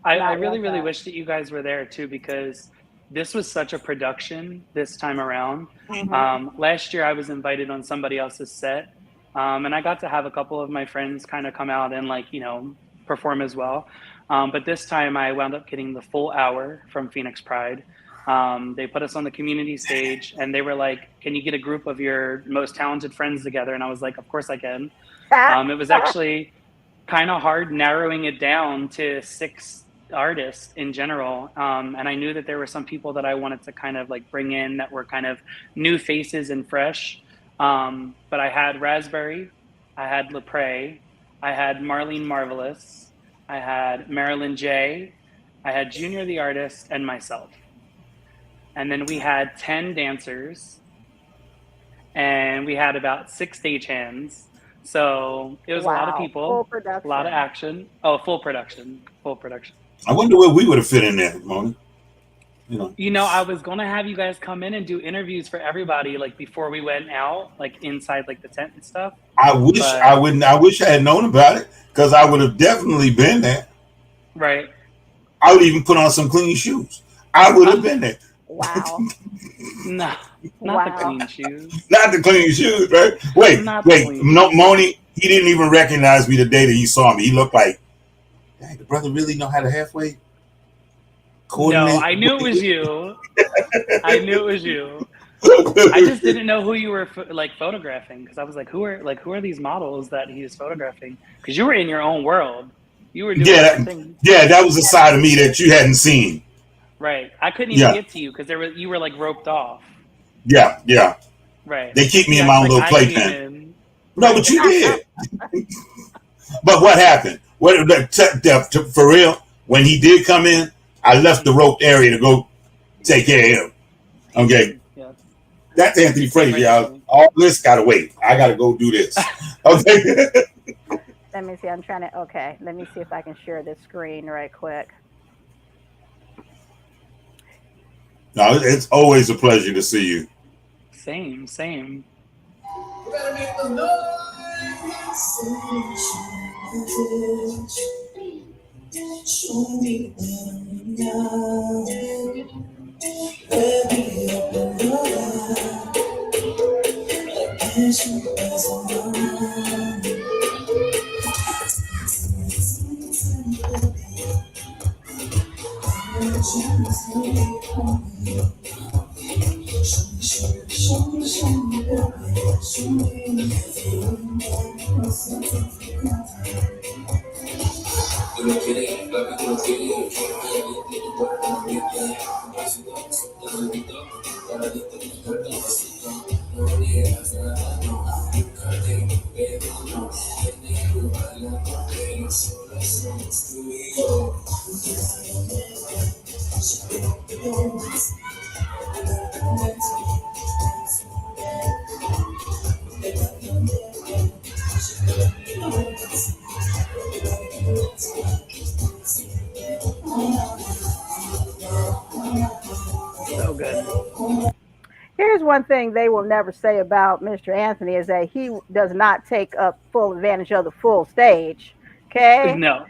I really wish that you guys were there too, because this was such a production this time around. Mm-hmm. Last year I was invited on somebody else's set. And I got to have a couple of my friends kind of come out and perform as well. But this time I wound up getting the full hour from Phoenix Pride. They put us on the community stage and they were like, "Can you get a group of your most talented friends together?" And I was like, "Of course I can." It was actually kind of hard narrowing it down to 6 artists in general. And I knew that there were some people that I wanted to kind of bring in that were kind of new faces and fresh. But I had Raspberry, I had Lepre, I had Marlene Marvelous, I had Marilyn J, I had Junior the Artist, and myself. And then we had 10 dancers, and we had about 6 stagehands. So it was a lot of people, a lot of action. Oh, full production. I wonder where we would have fit in there, Mona. You know, I was gonna have you guys come in and do interviews for everybody, before we went out, inside the tent and stuff. I wish I had known about it, because I would have definitely been there. Right. I would even put on some clean shoes. I would have been there. Wow. No, not the clean shoes. Not the clean shoes, right? Wait. No, Moni, he didn't even recognize me the day that he saw me. He looked like, dang, the brother really know how to halfway coordinate? No, I knew it was you. I just didn't know who you were photographing, because I was like, who are these models that he is photographing? Because you were in your own world. You were doing everything. Yeah, that was a side of me that you hadn't seen. Right. I couldn't even get to you because you were roped off. Yeah. Right. They keep me in my own little playpen. No, but you did. But what happened? For real, when he did come in, I left the roped area to go take care of him. Okay. Yeah. That's Anthony Frazier, y'all. All this gotta wait. I gotta go do this. Okay. Let me see. I'm trying to. Okay. Let me see if I can share this screen right quick. No, it's always a pleasure to see you. Same. You better make the noise. Show me now. Let me open your eyes. Guess you doesn't know. So good. Here's one thing they will never say about Mr. Anthony is that he does not take up full advantage of the full stage. Okay. No.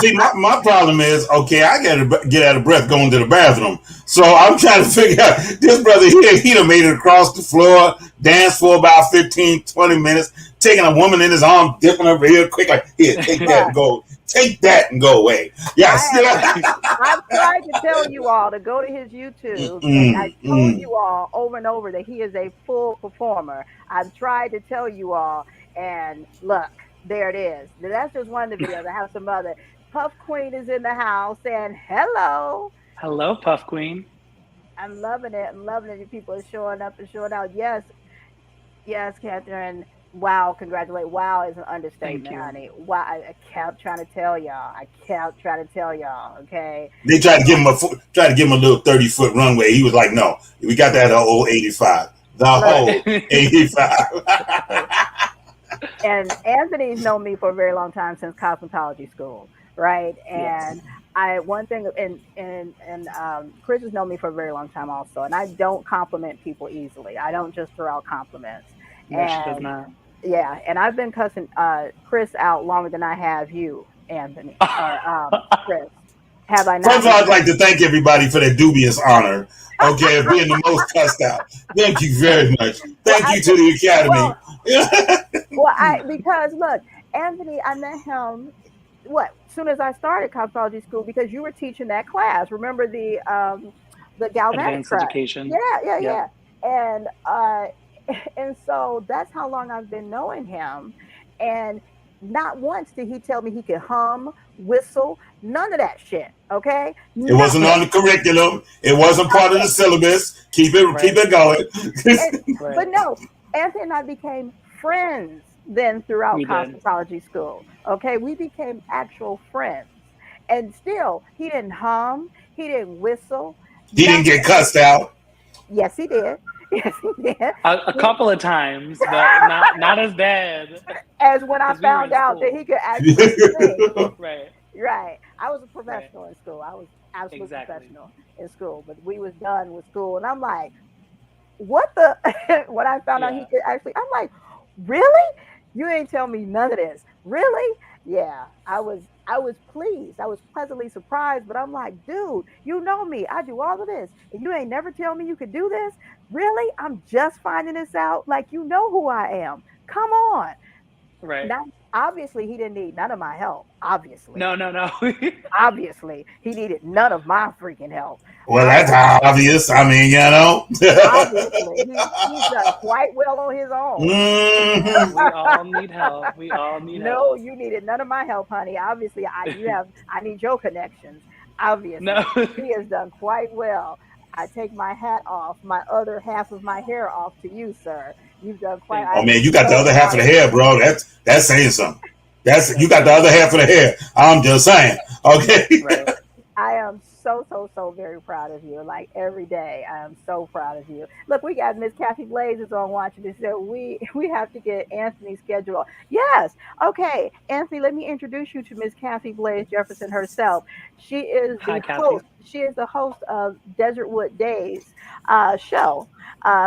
See, my problem is, okay, I gotta get out of breath going to the bathroom. So I'm trying to figure out, this brother here, he done made it across the floor, danced for about 15, 20 minutes, taking a woman in his arm, dipping her real quick, like, here, take that and go. Take that and go away. Yes. I've tried to tell you all to go to his YouTube. And I told you all over and over that he is a full performer. I've tried to tell you all, and look, there it is. That's just one of the videos. I have some other. Puff Queen is in the house saying hello. Hello, Puff Queen. I'm loving it. I'm loving it. You people are showing up and showing out. Yes, Catherine. Wow, congratulate. Wow is an understatement, honey. Wow, I kept trying to tell y'all. Okay. They tried to give him a little 30-foot runway. He was like, no, we got that whole 85. The whole 85. And Anthony's known me for a very long time, since cosmetology school, right? And one thing, and Chris has known me for a very long time also, and I don't compliment people easily. I don't just throw out compliments. No, she does not. Yeah, and I've been cussing Chris out longer than I have you, Anthony, or Chris. Have I not? First of all, I'd like to thank everybody for their dubious honor, okay, of being the most cussed out. Thank you very much. Thank you to the Academy. Because look, Anthony, I met him, as soon as I started cosmetology school, because you were teaching that class. Remember the galvanic advanced class? education. Yeah. And so that's how long I've been knowing him. And not once did he tell me he could hum, whistle, none of that shit. Okay. It wasn't on the curriculum. It wasn't part of the syllabus. Keep it going. But no, Anthony and I became friends then throughout cosmetology school. Okay. We became actual friends. And still, he didn't hum, he didn't whistle. He didn't get cussed out. Yes, he did. Yes, he did. A couple of times, but not as bad as when I found out that he could actually sing. Right. I was a professional in school. I was absolutely professional in school. But we was done with school, and I'm like, what the? When I found out he could actually, I'm like, really? You ain't tell me none of this. Really? Yeah. I was pleased. I was pleasantly surprised, but I'm like, dude, you know me. I do all of this, and you ain't never tell me you could do this. Really? I'm just finding this out. Like, you know who I am. Come on. Right. Now, obviously, he didn't need none of my help. Obviously. No. Obviously, he needed none of my freaking help. Well, that's obvious. I mean, you know. Obviously, he's done quite well on his own. Mm-hmm. We all need help. No, you needed none of my help, honey. Obviously, I need your connections. Obviously, he has done quite well. I take my hat off, my other half of my hair off to you, sir. You've done quite. Oh man, you got the other half of the hair, bro. That's saying something. You got the other half of the hair. I'm just saying. Okay. Right. I am so very proud of you. Like, every day, I am so proud of you. Look, we got Miss Kathy Blaze is on watching this. So we have to get Anthony's schedule. Yes. Okay, Anthony, let me introduce you to Miss Kathy Blaze Jefferson herself. She is the host. She is the host of Desertwood Days show.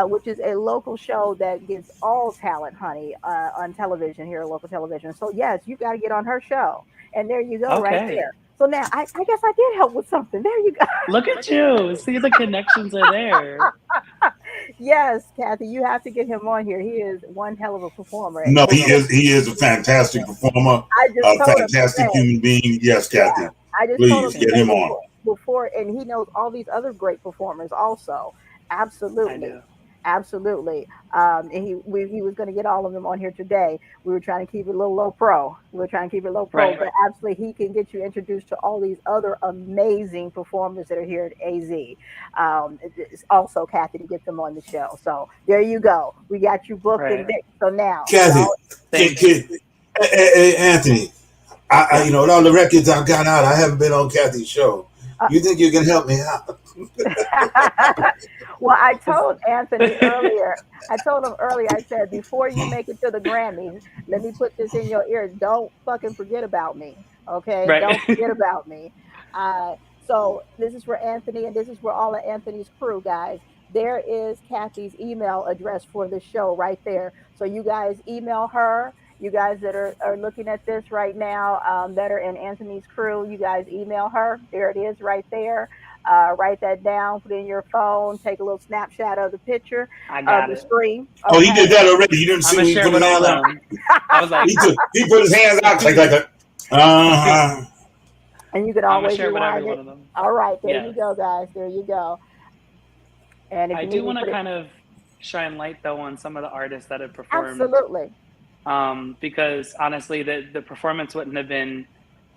which is a local show that gets all talent, honey, on television here, local television. So yes, you got to get on her show, and there you go, right Okay. there. So now I guess I did help with something. There you go. Look at you. See, the connections are there. Yes, Kathy, you have to get him on here. He is one hell of a performer. And No, just he is a fantastic performer, I just a told him fantastic today. human being. Yes, Kathy. Yeah, I just told Please him get today him on. before, and he knows all these other great performers also. I Absolutely, do. absolutely. And he was going to get all of them on here today. We were trying to keep it a little low pro. We were trying to keep it low pro, Right. but absolutely, he can get you introduced to all these other amazing performers that are here at AZ. It's also Kathy to get them on the show. So there you go. We got you booked Right. and so now, Kathy, y'all- hey, Anthony, I with all the records I've got out, I haven't been on Kathy's show. You think you can help me out? Well, I told Anthony earlier. I told him earlier. I said, before you make it to the Grammys, let me put this in your ear. Don't fucking forget about me. Okay, Right. don't forget about me. So this is for Anthony, and this is for all of Anthony's crew, guys. There is Kathy's email address for the show right there. So you guys email her. You guys that are looking at this right now, that are in Anthony's crew, you guys email her. There it is right there. Write that down, put it in your phone, take a little snapshot of the picture I of got the it. screen. Oh, he did that already. You didn't I'm see gonna when he share put with his all hands of out. them. I was like, He put his hands out like a. And you can I'm gonna always share with every rewind one it. of them. All right, there you Yes. go, guys. There you go. And if I you do need want to to put it, kind of shine light though on some of the artists that have performed, absolutely. because honestly, the performance wouldn't have been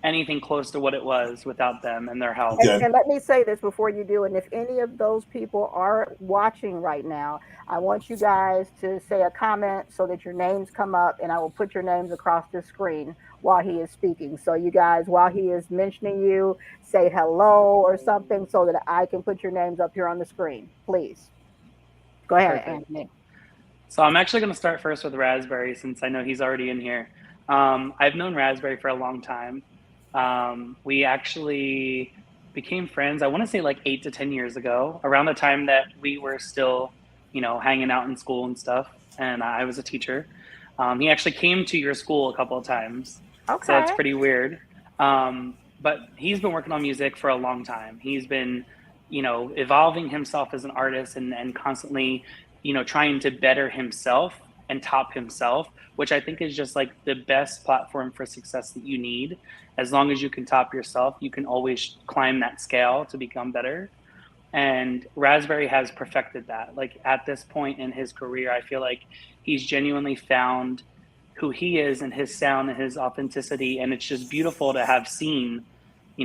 anything close to what it was without them and their help. Okay. And let me say this before you do, and if any of those people are watching right now, I want you guys to say a comment so that your names come up, and I will put your names across the screen while he is speaking. So you guys, while he is mentioning you, say hello or something so that I can put your names up here on the screen, please. Go ahead, Perfect. Anthony. So I'm actually going to start first with Raspberry since I know he's already in here. I've known Raspberry for a long time. We actually became friends, I want to say like 8 to 10 years ago, around the time that we were still, hanging out in school and stuff. And I was a teacher. He actually came to your school a couple of times. Okay. So that's pretty weird. But he's been working on music for a long time. He's been, evolving himself as an artist and constantly, trying to better himself and top himself, which I think is just like the best platform for success that you need. As long as you can top yourself, you can always climb that scale to become better. And Raspberry has perfected that. Like at this point in his career, I feel like he's genuinely found who he is and his sound and his authenticity. And it's just beautiful to have seen,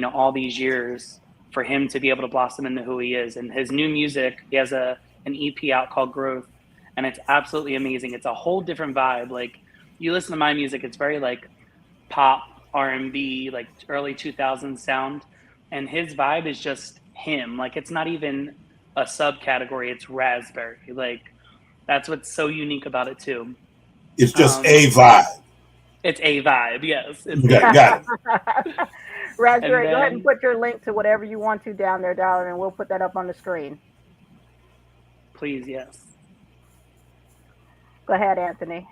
all these years for him to be able to blossom into who he is. And his new music, he has an EP out called Growth, and it's absolutely amazing. It's a whole different vibe. Like you listen to my music, it's very like pop, R&B, like early 2000s sound. And his vibe is just him. Like it's not even a subcategory, it's Raspberry. Like that's what's so unique about it too. It's just a vibe. It's a vibe, yes. It's Okay, got it. Raspberry, go ahead then- and put your link to whatever you want to down there, darling, and we'll put that up on the screen. Please, yes. Go ahead, Anthony.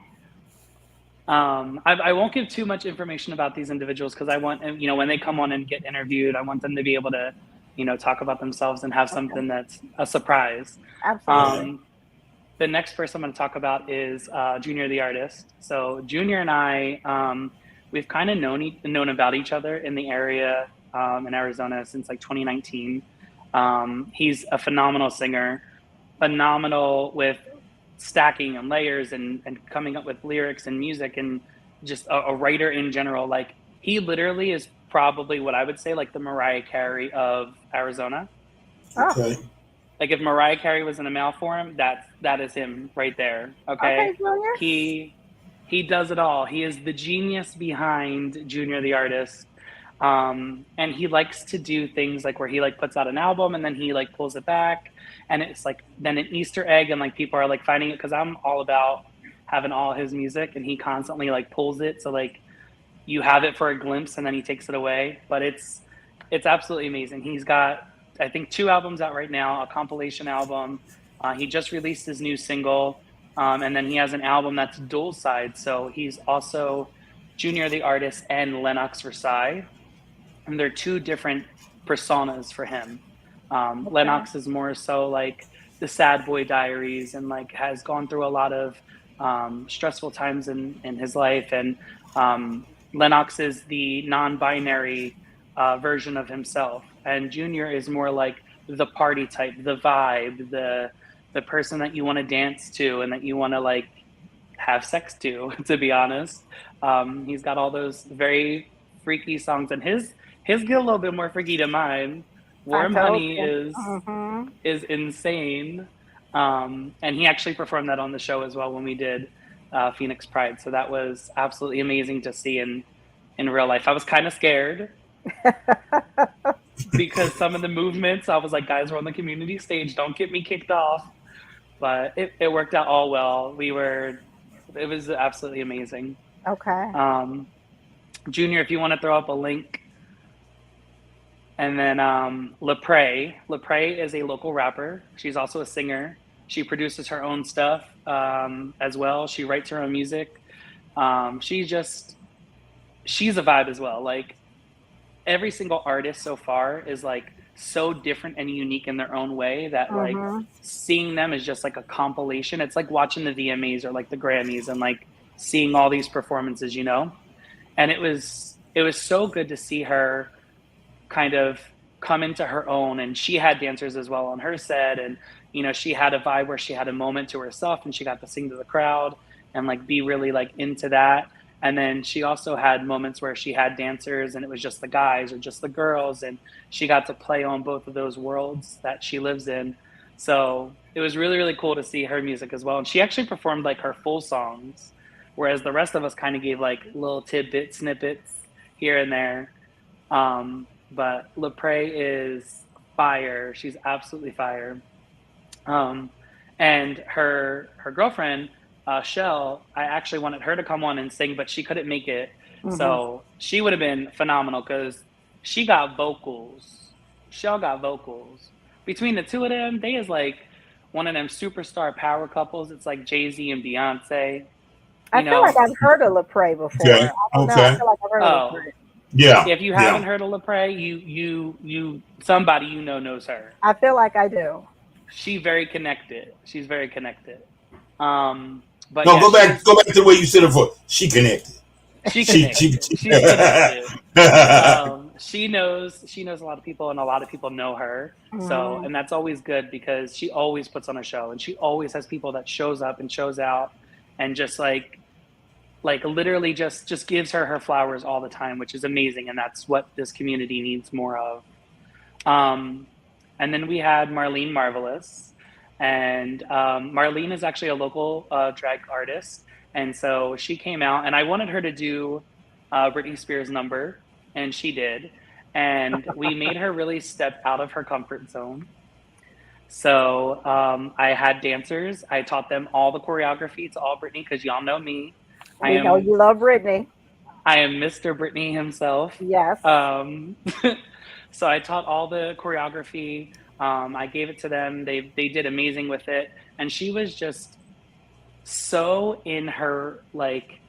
I won't give too much information about these individuals because I want, when they come on and get interviewed, I want them to be able to, talk about themselves and have something that's a surprise. Absolutely. The next person I'm going to talk about is Junior the artist. So Junior and I, we've kind of known about each other in the area in Arizona since like 2019. He's a phenomenal singer, phenomenal with stacking and layers and coming up with lyrics and music and just a writer in general. Like he literally is probably what I would say like the Mariah Carey of Arizona. Okay. Like if Mariah Carey was in a male form, that is him right there. Okay. Junior. He does it all. He is the genius behind Junior the artist. And he likes to do things like where he like puts out an album and then he like pulls it back and it's like then an Easter egg and like people are like finding it because I'm all about having all his music and he constantly like pulls it. So like you have it for a glimpse and then he takes it away. But it's absolutely amazing. He's got I think 2 albums out right now, a compilation album, He just released his new single, and then he has an album that's dual side. So he's also Junior the artist and Lennox Versailles, and they're two different personas for him. Lennox is more so like the sad boy diaries, and like has gone through a lot of stressful times in his life, and Lennox is the non-binary version of himself, and Junior is more like the party type, the vibe, the person that you want to dance to and that you want to like have sex to be honest. He's got all those very freaky songs, and his get a little bit more freaky than mine. Warm Honey is insane. And he actually performed that on the show as well when we did Phoenix Pride. So that was absolutely amazing to see in real life. I was kind of scared because some of the movements, I was like, guys, we're on the community stage, don't get me kicked off. But it worked out all well. It was absolutely amazing. Okay. Junior, if you want to throw up a link. And then Lepre. Lepre is a local rapper. She's also a singer. She produces her own stuff as well. She writes her own music. She's a vibe as well. Like every single artist so far is like so different and unique in their own way that like seeing them is just like a compilation. It's like watching the VMAs or like the Grammys and like seeing all these performances, you know? And it was so good to see her kind of come into her own, and she had dancers as well on her set, and you know, she had a vibe where she had a moment to herself and she got to sing to the crowd and like be really like into that. And then she also had moments where she had dancers and it was just the guys or just the girls, and she got to play on both of those worlds that she lives in. So it was really, really cool to see her music as well. And she actually performed like her full songs, whereas the rest of us kind of gave like little tidbit snippets here and there. But Lepre is fire. She's absolutely fire. And her girlfriend, Shell, I actually wanted her to come on and sing, but she couldn't make it. So she would have been phenomenal because she got vocals. Shell got vocals. Between the two of them, they is like one of them superstar power couples. It's like Jay-Z and Beyonce. I feel like I've heard of Lepre before. Okay. I don't know. I feel like I've heard of Lepre. Yeah. If you haven't heard of Lepre, you somebody you know knows her. I feel like I do. She's very connected. But no, yeah, go back to the way you said it before. She connected. She's connected. She knows a lot of people, and a lot of people know her. So, and that's always good because she always puts on a show, and she always has people that shows up and shows out, and just like literally just gives her flowers all the time, which is amazing, and that's what this community needs more of. And then we had Marlene Marvelous, and Marlene is actually a local drag artist, and so she came out, and I wanted her to do Britney Spears' number, and she did, and we made her really step out of her comfort zone. So I had dancers. I taught them all the choreography to all Britney, because y'all know me. We know you love Britney. I am Mr. Britney himself. Yes. So I taught all the choreography. I gave it to them. They did amazing with it. And she was just so in her, like,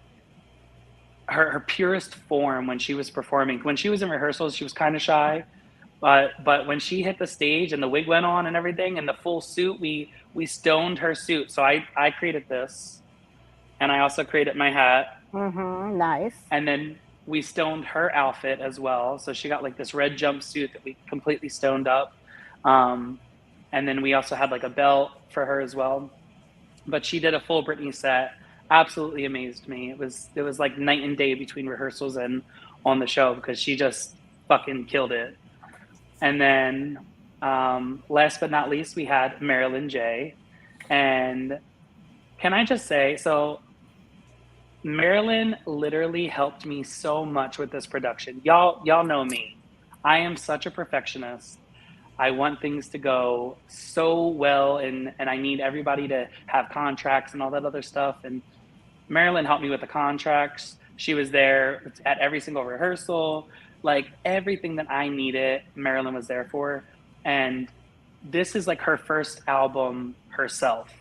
her purest form when she was performing. When she was in rehearsals, she was kind of shy. But when she hit the stage and the wig went on and everything and the full suit, we stoned her suit. So I created this. And I also created my hat. Nice. And then we stoned her outfit as well. So she got like this red jumpsuit that we completely stoned up. And then we also had like a belt for her as well. But she did a full Britney set. Absolutely amazed me. It was like night and day between rehearsals and on the show, because she just fucking killed it. And then last but not least, we had Marilyn J. And can I just say, so Marilyn literally helped me so much with this production. Y'all know me. I am such a perfectionist. I want things to go so well, and I need everybody to have contracts and all that other stuff. And Marilyn helped me with the contracts. She was there at every single rehearsal. Like everything that I needed, Marilyn was there for. And this is like her first album herself,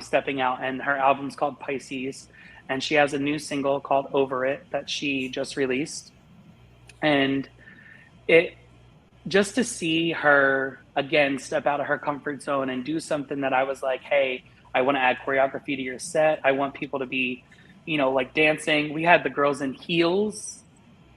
stepping out, and her album's called Pisces, and she has a new single called Over It that she just released. And it, just to see her again step out of her comfort zone and do something that I was like, hey, I want to add choreography to your set. I want people to be, you know, like dancing. We had the girls in heels.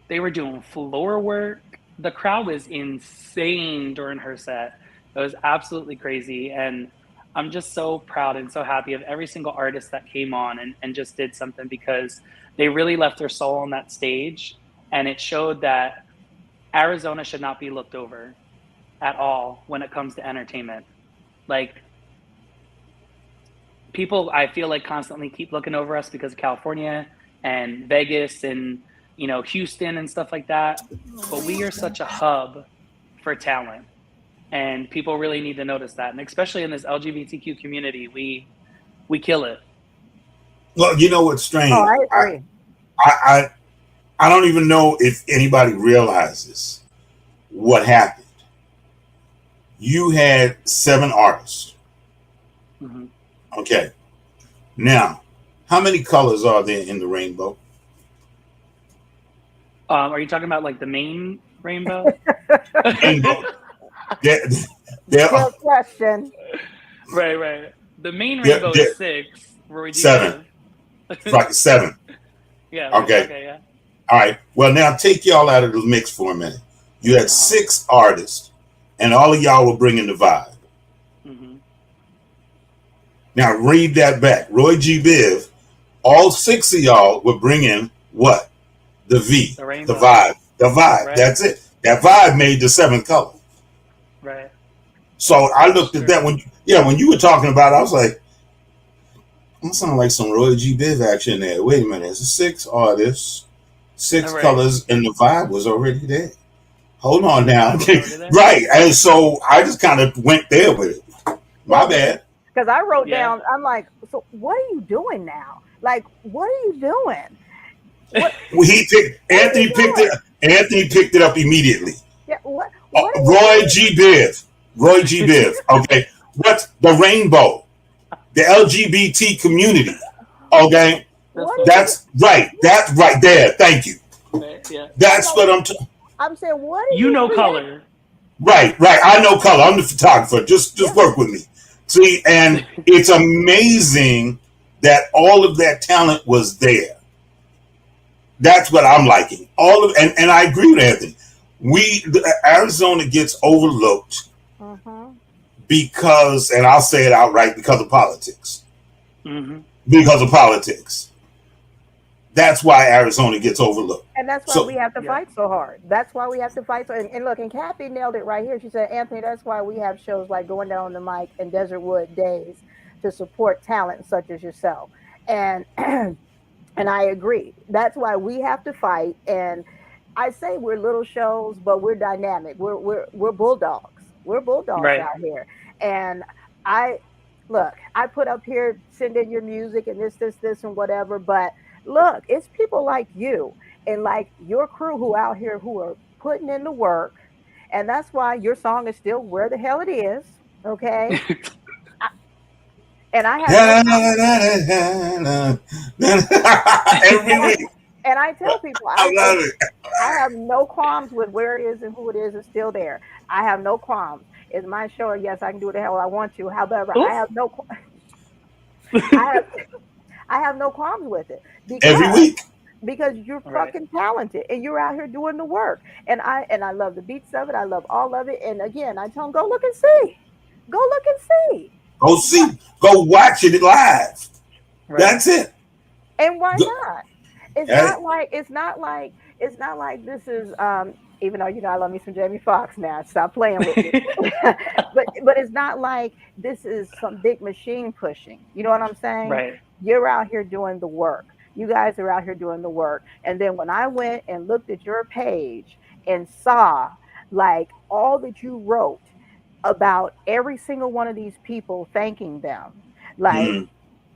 They were doing floor work. The crowd was insane during her set. It was absolutely crazy. And I'm just so proud and so happy of every single artist that came on and just did something, because they really left their soul on that stage. And it showed that Arizona should not be looked over at all when it comes to entertainment. Like, people, I feel like, constantly keep looking over us because of California and Vegas and, you know, Houston and stuff like that. But we are such a hub for talent, and people really need to notice that. And especially in this LGBTQ community, we kill it. Well, you know what's strange? Oh, I agree. I don't even know if anybody realizes what happened. You had 7 artists. Mm-hmm. Okay. Now, how many colors are there in the rainbow? Are you talking about like the main rainbow? Rainbow. Good question. Right. The main rainbow is 6. 7. Right, 7. Yeah. Okay. Yeah. All right. Well, now take y'all out of the mix for a minute. You had 6 artists, and all of y'all were bringing the vibe. Mm-hmm. Now read that back. Roy G. Biv, all 6 of y'all were bringing what? The V, the vibe. Right. That's it. That vibe made the 7th color. Right. So I looked at that when you were talking about it, I was like, that sounds like some Roy G. Biv action there. Wait a minute, it's 6 artists, 6 colors, and the vibe was already there. Hold on now. Right. And so I just kind of went there with it. My bad. Because I wrote down, I'm like, so what are you doing now? Like, what are you doing? Anthony picked it up immediately. Yeah, what Roy G. Biv. Okay. What's the rainbow? The LGBT community. Okay. That's right. That's right there. Thank you. Yeah. That's what I'm talking. I'm saying, what are you know color. Right. I know color. I'm the photographer. Just work with me. See, and it's amazing that all of that talent was there. That's what I'm liking. And I agree with Anthony. Arizona gets overlooked because, and I'll say it outright, because of politics. Mm-hmm. Because of politics. That's why Arizona gets overlooked. And that's why we have to fight so hard. That's why we have to fight. And look, and Kathy nailed it right here. She said, Anthony, that's why we have shows like Going Down on the Mic and Desert Wood Days to support talent such as yourself. And and I agree. That's why we have to fight. And I say we're little shows, but we're dynamic. We're bulldogs. We're bulldogs out here. And I put up here, send in your music and this and whatever, but look, it's people like you and like your crew who out here who are putting in the work. And that's why your song is still where the hell it is. Okay. And I have every week. And I tell people, I love it. I have no qualms with where it is and who it is. It's still there. I have no qualms. It's my show, and yes, I can do what the hell I want to. However, I have no. I have no qualms with it. Every week. Because you're fucking talented and you're out here doing the work. And I love the beats of it. I love all of it. And again, I tell them, go look and see. Go look and see. Go see. Go watch it live. Right. That's it. And why not? It's not like this is even though I love me some Jamie Foxx now. Stop playing with me. but it's not like this is some big machine pushing. You know what I'm saying? Right. You're out here doing the work. You guys are out here doing the work. And then when I went and looked at your page and saw like all that you wrote about every single one of these people, thanking them, like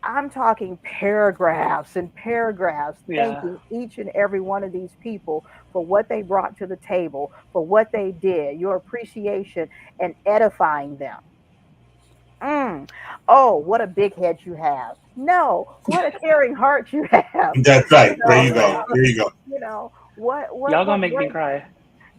I'm talking paragraphs and paragraphs thanking each and every one of these people for what they brought to the table, for what they did, your appreciation, and edifying them. Oh, what a big head you have. No, what a caring heart you have. That's right. You know, There you go. There you go. you know, what Y'all gonna make me cry.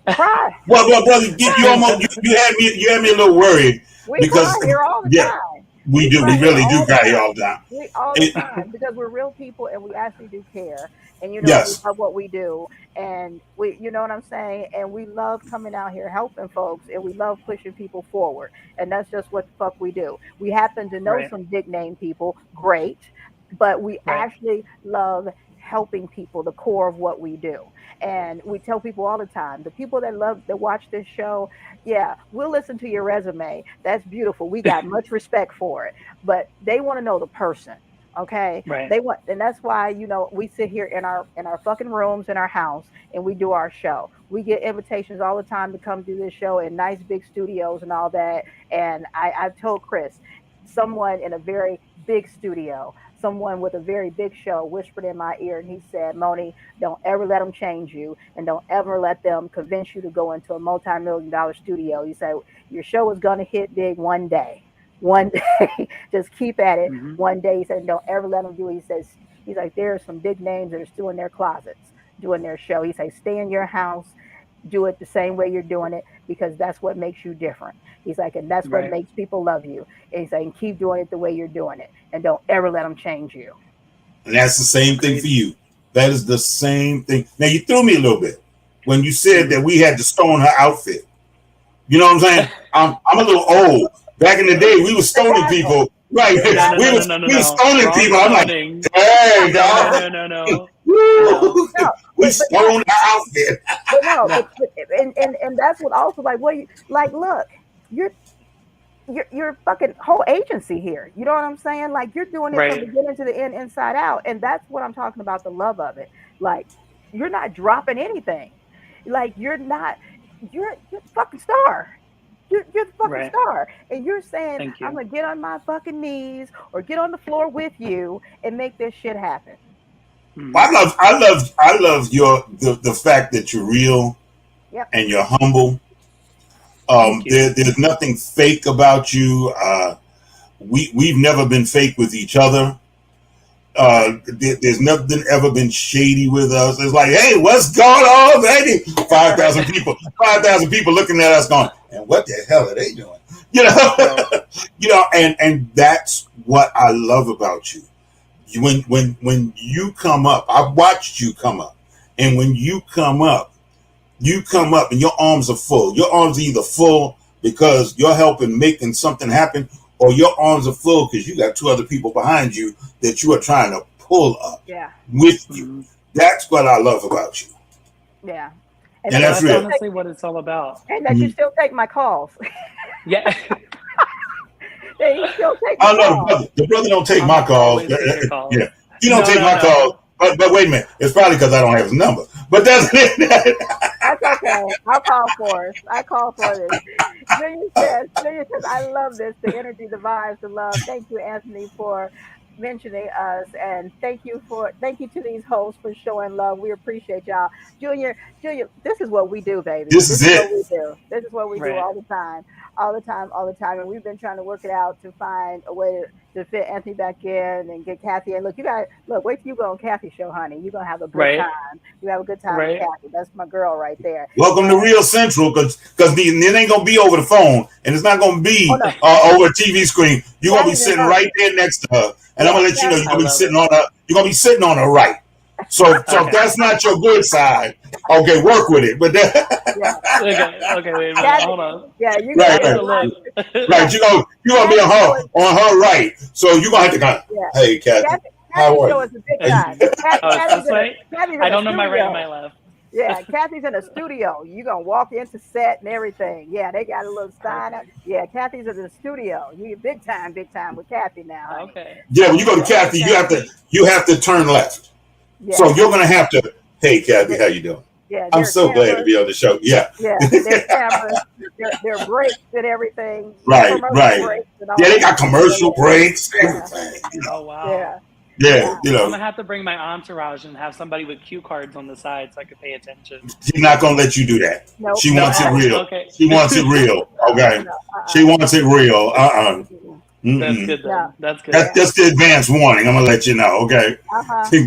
Cry. Well, brother, you almost you had me a little worried We because cry here all the time. we do. We really do cry here all the time. All the time, because we're real people and we actually do care. And we love what we do. And you know what I'm saying? And we love coming out here helping folks, and we love pushing people forward. And that's just what the fuck we do. We happen to know some big name people, great, but we actually love helping people, the core of what we do. And we tell people all the time, the people that watch this show, we'll listen to your resume. That's beautiful. We got much respect for it, but they want to know the person. Okay. Right. And that's why, we sit here in our fucking rooms in our house and we do our show. We get invitations all the time to come do this show in nice big studios and all that. And I've told Chris, someone in a very big studio, someone with a very big show whispered in my ear, and he said, Moni, don't ever let them change you, and don't ever let them convince you to go into a multi-million-dollar studio. He said, your show is going to hit big one day. One day, just keep at it. One day, he said, don't ever let them do it. He's like, there are some big names that are still in their closets doing their show. He says, stay in your house, do it the same way you're doing it, because that's what makes you different. He's like, and that's what makes people love you. And he's like, keep doing it the way you're doing it, and don't ever let them change you. And that's the same thing for you. That is the same thing. Now, you threw me a little bit when you said that we had to stone her outfit. You know what I'm saying? I'm a little old. Back in the day, we were stoning people. Right. We were stoning people. I'm like, hey, dog. No. We stoned her outfit. But no, and that's what also look, you're fucking whole agency here. You know what I'm saying? Like, you're doing it from the beginning to the end, inside out. And that's what I'm talking about, the love of it. Like, you're not dropping anything. Like, you're a fucking star. You're the fucking star. And you're saying, I'm going to get on my fucking knees or get on the floor with you and make this shit happen. I love the fact that you're real and you're humble. There's nothing fake about you. We've never been fake with each other. There's nothing ever been shady with us. It's like, hey, what's going on, baby? 5,000 people looking at us going, and what the hell are they doing? And that's what I love about you. When you come up, I've watched you come up, and when you come up and your arms are full. Your arms are either full because you're helping making something happen, or your arms are full because you got two other people behind you that you are trying to pull up with you. That's what I love about you. Yeah. And that's real. Honestly what it's all about. And that you still take my calls. Yeah. You still take my calls. The brother don't take my calls. Yeah. You don't take my calls. But wait a minute. It's probably because I don't have his number. But that's okay. I'll call for us. I call for this. Junior says, I love this. The energy, the vibes, the love. Thank you, Anthony, for mentioning us, and thank you to these hosts for showing love. We appreciate y'all. Junior, this is what we do, baby. This is it. This is what we do all the time. And we've been trying to work it out to find a way to fit Anthony back in and get Kathy. And look, wait till you go on Kathy's show, honey. You're gonna have a good time. You have a good time with Kathy. That's my girl right there. Welcome to Real Central, because it ain't gonna be over the phone, and it's not gonna be over a TV screen. You're gonna be sitting right there next to her, and I'm gonna let you know you're gonna be sitting on her right. So if that's not your good side, okay, work with it. But okay, wait a minute, hold on. Yeah, you right. You're gonna be on her right. So you're gonna have to kind of, hey, Kathy, how are you? I don't know my right and my left. Yeah, Kathy's in the studio. You're going to walk into set and everything. Yeah, they got a little sign up. Yeah, Kathy's in the studio. You big time with Kathy now. Honey. Okay. Yeah, when you go to Kathy, you have to turn left. Yeah. So you're going to have to, hey, Kathy, how you doing? Yeah, I'm so glad to be on the show. Yeah. Yeah, their cameras, their breaks and everything. Right. Yeah, they got commercial breaks, everything. Oh wow. Yeah, I'm gonna have to bring my entourage and have somebody with cue cards on the side so I could pay attention. she's not gonna let you do that. Nope. She wants it real. Okay. She wants it real. Okay. She wants it real. That's good then. No. That's good. That's just the advance warning. I'm gonna let you know. Okay.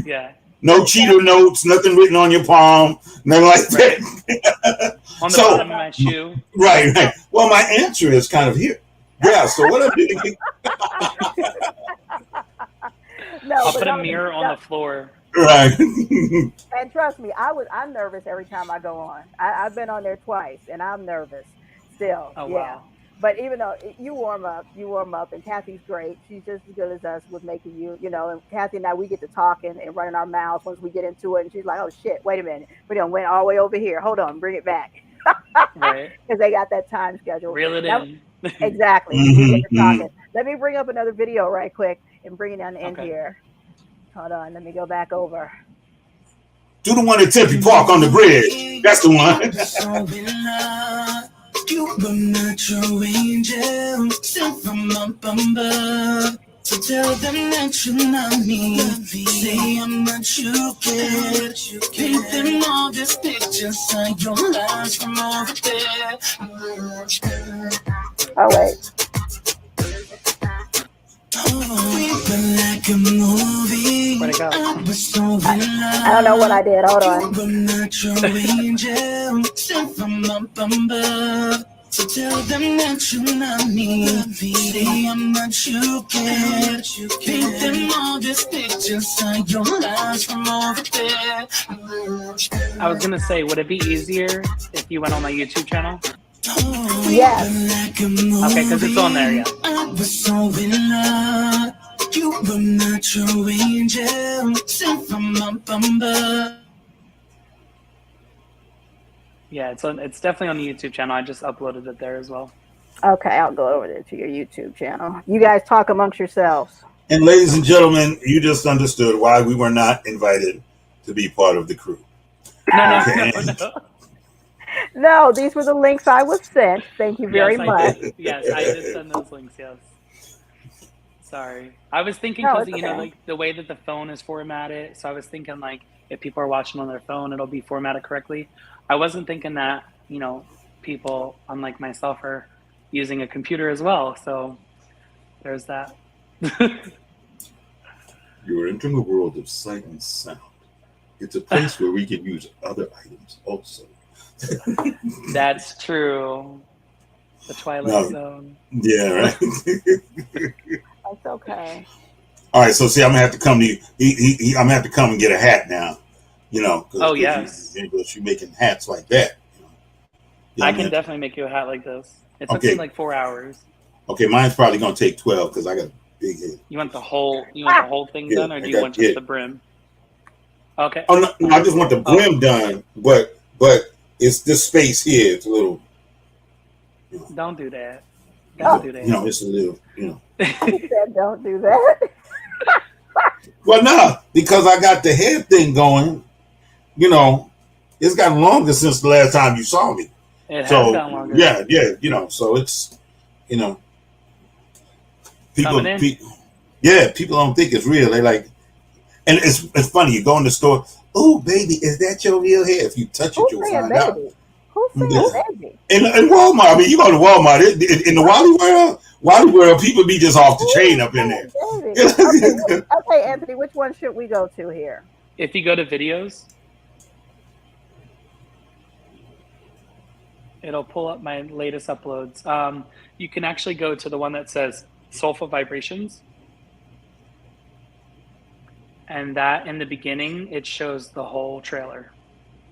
Yeah. No cheater notes. Nothing written on your palm. Nothing like that. On the bottom of my shoe. Right. Well, my answer is kind of here. Yeah. So what I'm doing. I'll put a mirror on the floor. Right. And trust me, I'm nervous every time I go on. I've been on there twice, and I'm nervous still. Oh wow. But even though you warm up, and Kathy's great. She's just as good as us with making you, and Kathy and I, we get to talking and running our mouths once we get into it. And she's like, oh shit, wait a minute. We done went all the way over here. Hold on, bring it back. Right. Because they got that time schedule. Reel it in. Exactly. We get to talking. Let me bring up another video right quick and bring it down the end here. Hold on, let me go back over. Do the one at Tempe Park on the bridge. That's the one. You were not your angel, sent from up above. So tell them that you love me. Say I'm not you kid. Paint them all these pictures on your lies from over there. Oh wait. We've been like a movie. Where'd it go? I don't know what I did. Hold on. You were not your angel, sent from up above. So tell them that you love me. Say I'm not you kid. Paint them all these pictures on your lies from over there. I was gonna say, would it be easier if you went on my YouTube channel? Yes. Okay, because it's on there, yeah. I was so in love. You were not your angel, sent from up above. Yeah, it's definitely on the YouTube channel. I just uploaded it there as well. Okay, I'll go over there to your YouTube channel. You guys talk amongst yourselves. And ladies and gentlemen, you just understood why we were not invited to be part of the crew. No. No, these were the links I was sent. Thank you very much. Yes, I did send those links, yes. Sorry. I was thinking No, because, it's like okay. the way that the phone is formatted, so I was thinking like if people are watching on their phone, it'll be formatted correctly. I wasn't thinking that, people, unlike myself, are using a computer as well. So there's that. You are entering the world of sight and sound. It's a place where we can use other items also. That's true. The Twilight Zone. Yeah, right. That's okay. All right, so see, I'm gonna have to come to you. I'm gonna have to come and get a hat now. Oh yes. You're making hats like that. I can definitely make you a hat like this. It took me like 4 hours. Okay, mine's probably gonna take 12 because I got a big head. You want the whole thing done, or do you want just the brim? Okay. Oh no, I just want the brim done, but it's this space here. It's a little. Don't do that. Don't do that. It's a little. He said, "Don't do that." Well, no, because I got the head thing going. It's gotten longer since the last time you saw me. It has gotten longer. Yeah. So it's, people don't think it's real. They like, and it's funny. You go in the store. Oh, baby, is that your real hair? If you touch it, you'll find out. Who's saying baby? In Walmart, I mean, you go to Walmart. In the Wally world, people be just off the chain up in there. Okay, Anthony, which one should we go to here? If you go to videos, it'll pull up my latest uploads. You can actually go to the one that says Soulful Vibrations. And that in the beginning, it shows the whole trailer.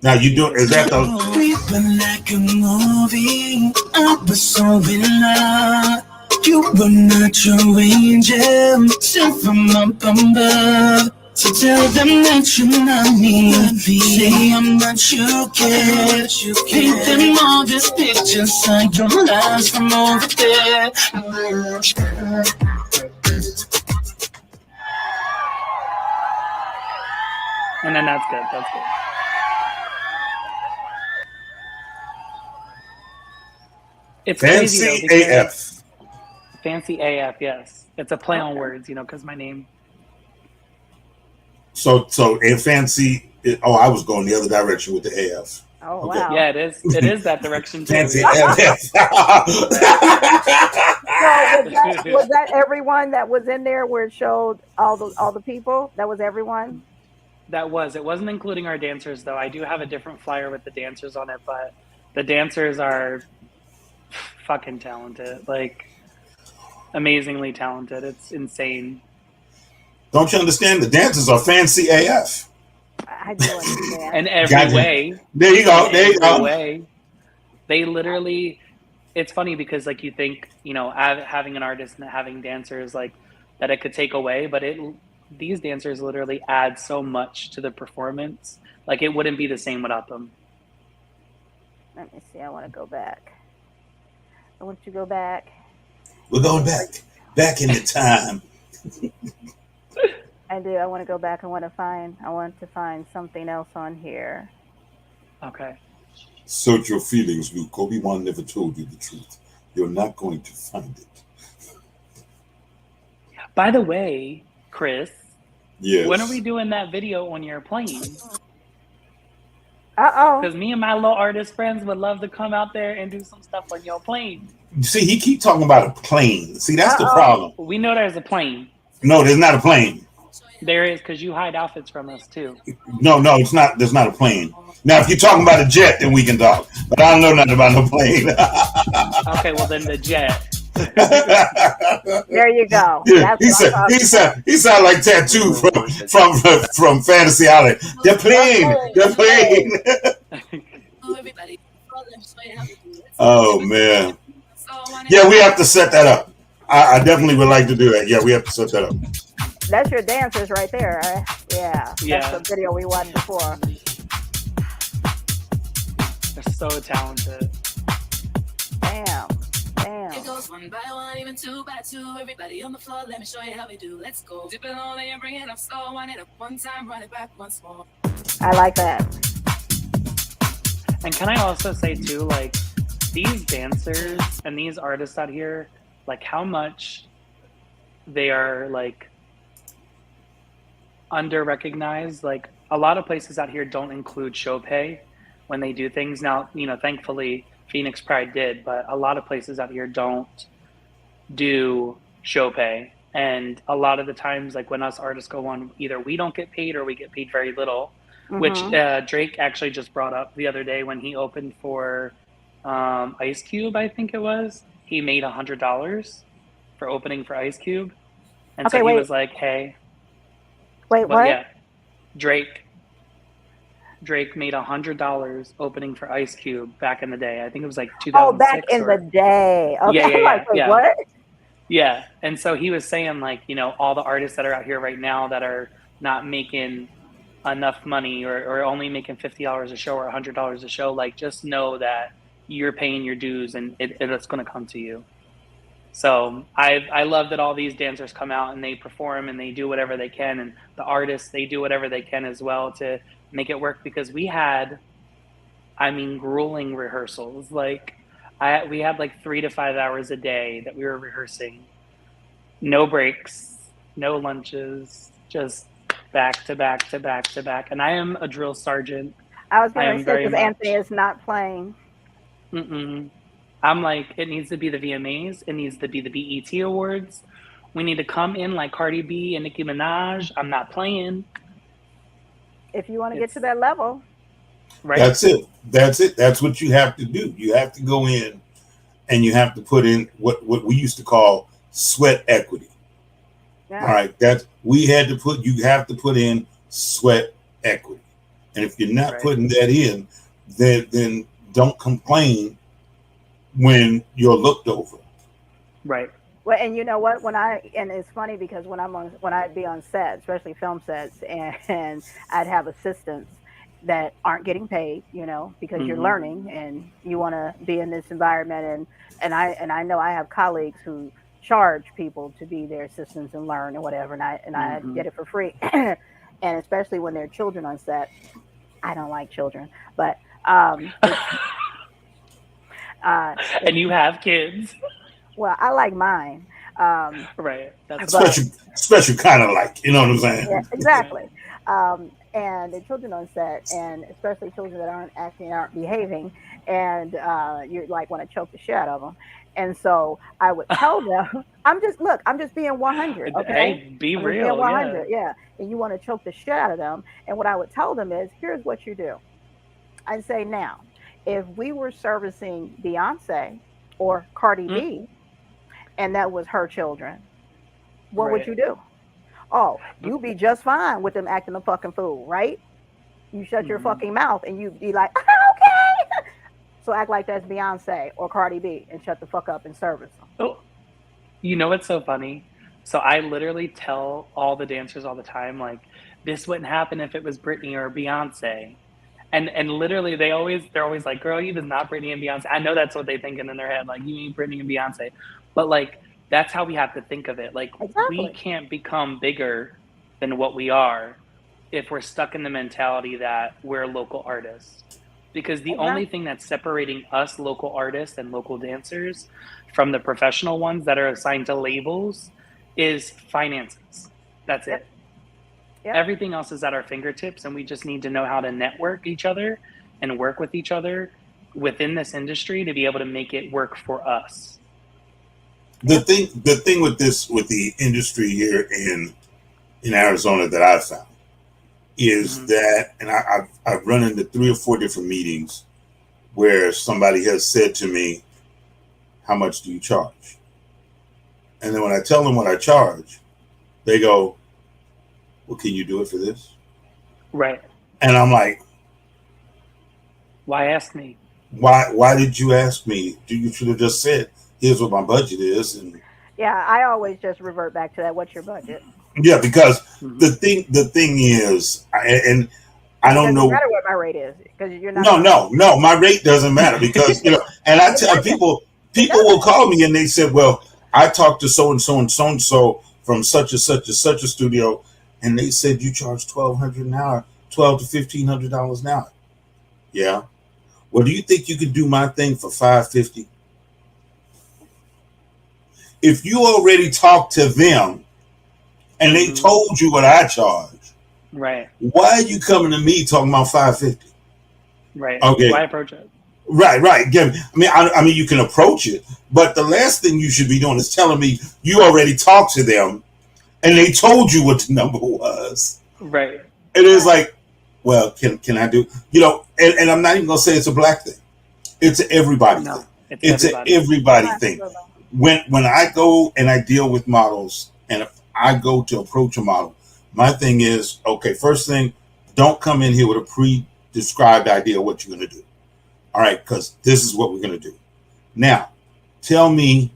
Now is that the? We've been like a movie. I was so in love. You were not your angel, sent from up above. So tell them that you love me. Say I'm not you kid. Paint them all these pictures on your lies from over there. And then that's good. That's good. It's Fancy crazy, though, AF. Fancy AF, yes. It's a play on words, you know, because my name. So and fancy. I was going the other direction with the AF. Oh Okay. wow! Yeah, it is. It is that direction too. Fancy Yeah. AF. So was that everyone that was in there where it showed all the people? That was everyone. That was. It wasn't including our dancers though. I do have a different flyer with the dancers on it, but the dancers are fucking talented. Like amazingly talented. It's insane. Don't you understand? The dancers are fancy AF. I do understand. In every way. There you go. There you go. Way. They literally. It's funny because like you think, you know, having an artist and having dancers like that it could take away, but these dancers literally add so much to the performance. Like it wouldn't be the same without them. Let me see. I want to go back. I want you to go back. We're going back in the time. I do. I want to go back. I want to find something else on here. Okay. Search your feelings, Luke. Obi-Wan never told you the truth. You're not going to find it. By the way, Chris. Yes. When are we doing that video on your plane? Because me and my little artist friends would love to come out there and do some stuff on your plane. See, he keep talking about a plane. See, that's the problem. We know there's a plane. No, there's not a plane. There is, because you hide outfits from us too. No, it's not. There's not a plane. Now, if you're talking about a jet, then we can talk. But I don't know nothing about no plane. Okay, well then the jet. There you go. Yeah, he sound like Tattoo from Fantasy Island. The plane. Oh man. Yeah, we have to set that up. I definitely would like to do that. Yeah, we have to set that up. That's your dancers right there. Right? Yeah. That's the video we watched before. They're so talented. Damn. It goes one by one, even two by two. Everybody on the floor, let me show you how we do. Let's go. Dip it low, then you bring it up slow. Wind it up one time, run it back once more. I like that. And can I also say too, like these dancers and these artists out here, like how much they are like under recognized. Like a lot of places out here don't include show pay when they do things. Now, you know, thankfully Phoenix Pride did, but a lot of places out here don't do show pay. And a lot of the times, like when us artists go on, either we don't get paid or we get paid very little, which Drake actually just brought up the other day when he opened for Ice Cube, I think it was. He made $100 for opening for Ice Cube. And so he was like, hey. Wait, what? Yeah, Drake made $100 opening for Ice Cube back in the day. I think it was like 2006. Oh, back in the day. Okay. Yeah. What? Yeah. And so he was saying, like, you know, all the artists that are out here right now that are not making enough money or only making $50 a show or $100 a show, like, just know that you're paying your dues and it's going to come to you. So I love that all these dancers come out and they perform and they do whatever they can. And the artists, they do whatever they can as well to make it work, because we had, grueling rehearsals. Like we had like 3 to 5 hours a day that we were rehearsing. No breaks, no lunches, just back to back to back to back. And I am a drill sergeant. I was going to say, because Anthony is not playing. I'm like, it needs to be the VMAs. It needs to be the BET Awards. We need to come in like Cardi B and Nicki Minaj. I'm not playing. If you want to get to that level. Right. That's it. That's what you have to do. You have to go in and you have to put in what we used to call sweat equity. Yeah. All right. You have to put in sweat equity. And if you're not putting that in, then don't complain when you're looked over. Right. Well, and you know what? And it's funny because when I'd be on set, especially film sets, and I'd have assistants that aren't getting paid, you know, because you're learning and you want to be in this environment. And I know I have colleagues who charge people to be their assistants and learn and whatever. And I get it for free. And especially when there are children on set. I don't like children, but and you have kids. Well, I like mine. Right. That's special kind of like, you know what I'm saying? Yeah, exactly. And the children on set, and especially children that aren't acting, aren't behaving, and you like want to choke the shit out of them. And so I would tell them, I'm just being 100, okay? Hey, be I'm just being real. 100, Yeah. yeah. And you want to choke the shit out of them. And what I would tell them is, here's what you do. I'd say, now, if we were servicing Beyonce or Cardi B, and that was her children, what would you do? Oh, you be just fine with them acting a fucking fool, right? You shut your fucking mouth and you be like, okay. So act like that's Beyonce or Cardi B and shut the fuck up and service them. Oh, you know what's so funny? So I literally tell all the dancers all the time, like, this wouldn't happen if it was Britney or Beyonce. And literally they're always like, girl, you was not Britney and Beyonce. I know that's what they thinking in their head, like, you mean Britney and Beyonce. But like, that's how we have to think of it. Like, we can't become bigger than what we are if we're stuck in the mentality that we're local artists. Because the only thing that's separating us local artists and local dancers from the professional ones that are assigned to labels is finances. That's it. Yep. Everything else is at our fingertips, and we just need to know how to network each other and work with each other within this industry to be able to make it work for us. The thing with the industry here in Arizona that I've found is that, and I've run into 3 or 4 different meetings where somebody has said to me, how much do you charge? And then when I tell them what I charge, they go, well, can you do it for this? Right. And I'm like, why ask me? Why did you ask me? You should have just said, here's what my budget is. And yeah, I always just revert back to that. What's your budget? Yeah, because the thing is, and I don't know. It doesn't matter what my rate is, because you're not. No, my rate doesn't matter because and I tell people will call me and they said, well, I talked to so and so and so and so from such and such a studio, and they said you charge $1,200 an hour, $1,200 to $1,500 an hour. Yeah. Well, do you think you could do my thing for $550? If you already talked to them and they told you what I charge, right? Why are you coming to me talking about $550? Right. Okay. Why approach it? Right. I mean, you can approach it, but the last thing you should be doing is telling me you already talked to them and they told you what the number was. Right. It is like, well, can I do? And I'm not even gonna say it's a black thing. It's an everybody thing. It's an everybody thing. When I go and I deal with models, and if I go to approach a model, my thing is, okay, first thing, don't come in here with a pre-described idea of what you're going to do. All right, because this is what we're going to do. Now, tell me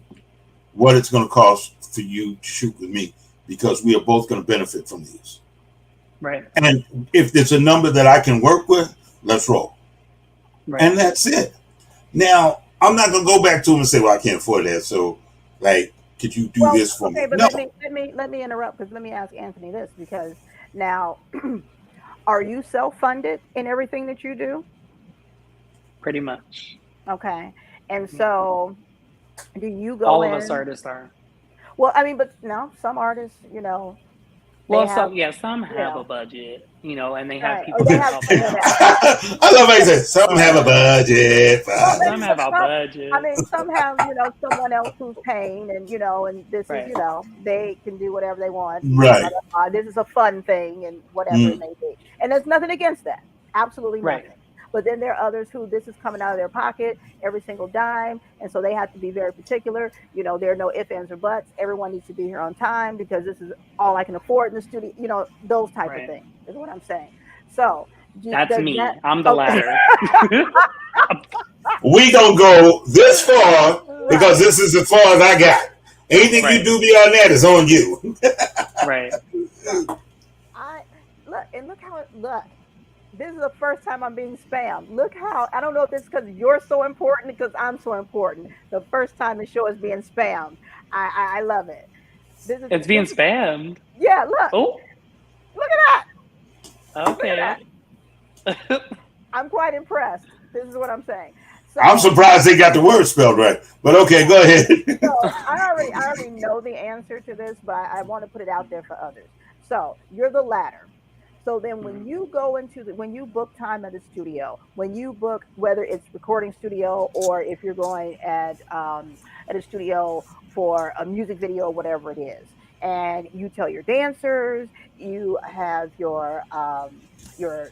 what it's going to cost for you to shoot with me, because we are both going to benefit from these. Right. And if it's a number that I can work with, let's roll. Right. And that's it. Now, I'm not gonna go back to him and say, "Well, I can't afford that." So, like, could you do this for me? But no. let me interrupt, because let me ask Anthony this, because now, are you self-funded in everything that you do? Pretty much. Okay, and so do you go? All of us artists are. Well, I mean, but no, some artists, Well, some have a budget, and they have people. They have, I love how you said some have a budget. Some have a budget. I mean, some have, someone else who's paying, and and this is, they can do whatever they want. Right. This is a fun thing, and whatever it may be. And there's nothing against that. Absolutely nothing. Right. But then there are others who this is coming out of their pocket every single dime. And so they have to be very particular. There are no ifs, ands, or buts. Everyone needs to be here on time because this is all I can afford in the studio. Those type of things is what I'm saying. So that's me. I'm the latter. We don't go this far because this is as far as I got. Anything you do beyond that is on you. Right. Look how it looks. This is the first time I'm being spammed. Look how, I don't know if it's because you're so important, because I'm so important. The first time the show is being spammed. I love it. It's being spammed? Yeah, look. Oh. Look at that. Okay. Look at that. I'm quite impressed. This is what I'm saying. I'm surprised they got the word spelled right. But okay, go ahead. So I already know the answer to this, but I want to put it out there for others. So you're the latter. So then when you go when you book time at the studio, when you book, whether it's recording studio or if you're going at a studio for a music video, whatever it is, and you tell your dancers, you have your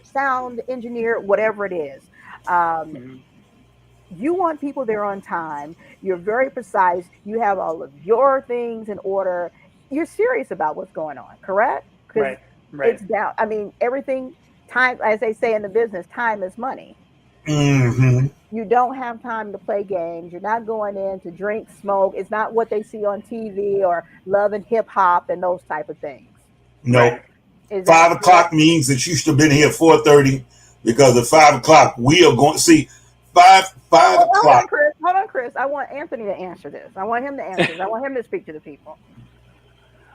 sound engineer, whatever it is. You want people there on time. You're very precise. You have all of your things in order. You're serious about what's going on, correct? Right. It's down. I mean, everything, time, as they say in the business, time is money. Mm-hmm. You don't have time to play games. You're not going in to drink, smoke. It's not what they see on TV or love and hip hop and those type of things. No. Right. 5 o'clock means that you should have been here at 4:30 because at 5 o'clock we are going to see 5 o'clock. Hold on, Chris. I want Anthony to answer this. I want him to answer this. I want him to speak to the people.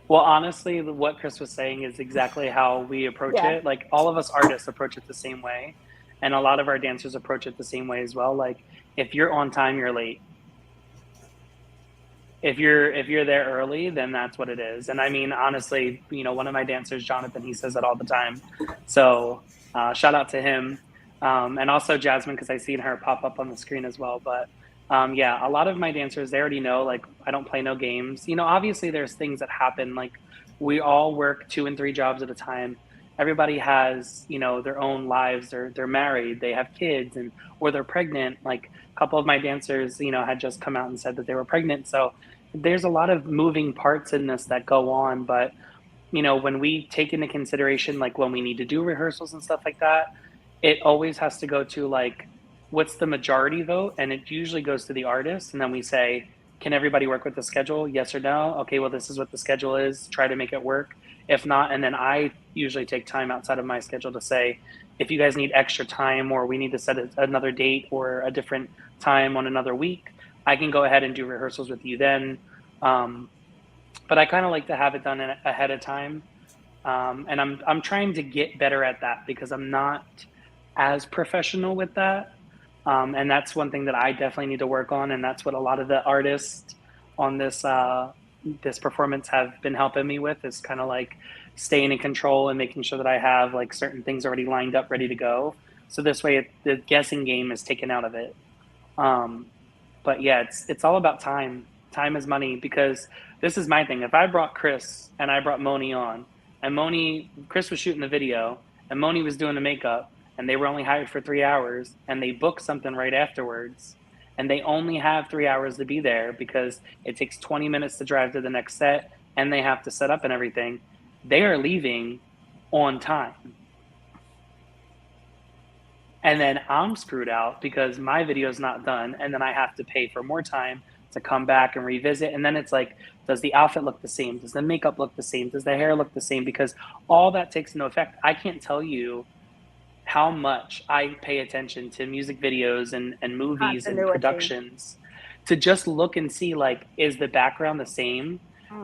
Well, honestly, what Chris was saying is exactly how we approach it. Like, all of us artists approach it the same way, and a lot of our dancers approach it the same way as well. Like, if you're on time, you're late. If you're there early, then that's what it is. And I mean, honestly, one of my dancers, Jonathan, he says that all the time. So shout out to him, and also Jasmine, because I seen her pop up on the screen as well. But a lot of my dancers, they already know, like, I don't play no games. Obviously there's things that happen. Like, we all work 2 and 3 jobs at a time. Everybody has, their own lives. They're married, they have kids, or they're pregnant. Like, a couple of my dancers, had just come out and said that they were pregnant. So there's a lot of moving parts in this that go on. But, when we take into consideration, like, when we need to do rehearsals and stuff like that, it always has to go to, like, what's the majority vote? And it usually goes to the artist. And then we say, can everybody work with the schedule? Yes or no? Okay, well, this is what the schedule is. Try to make it work. If not, and then I usually take time outside of my schedule to say, if you guys need extra time or we need to set another date or a different time on another week, I can go ahead and do rehearsals with you then. But I kind of like to have it done ahead of time. And I'm trying to get better at that because I'm not as professional with that. And that's one thing that I definitely need to work on. And that's what a lot of the artists on this performance have been helping me with, is kind of like staying in control and making sure that I have like certain things already lined up, ready to go. So this way the guessing game is taken out of it. But yeah, it's all about time. Time is money, because this is my thing. If I brought Chris and I brought Moni on, and Chris was shooting the video and Moni was doing the makeup, and they were only hired for 3 hours, and they booked something right afterwards, and they only have 3 hours to be there because it takes 20 minutes to drive to the next set and they have to set up and everything, they are leaving on time. And then I'm screwed out because my video is not done, and then I have to pay for more time to come back and revisit. And then it's like, does the outfit look the same? Does the makeup look the same? Does the hair look the same? Because all that takes into effect. I can't tell you how much I pay attention to music videos and movies and productions to just look and see, like, is the background the same?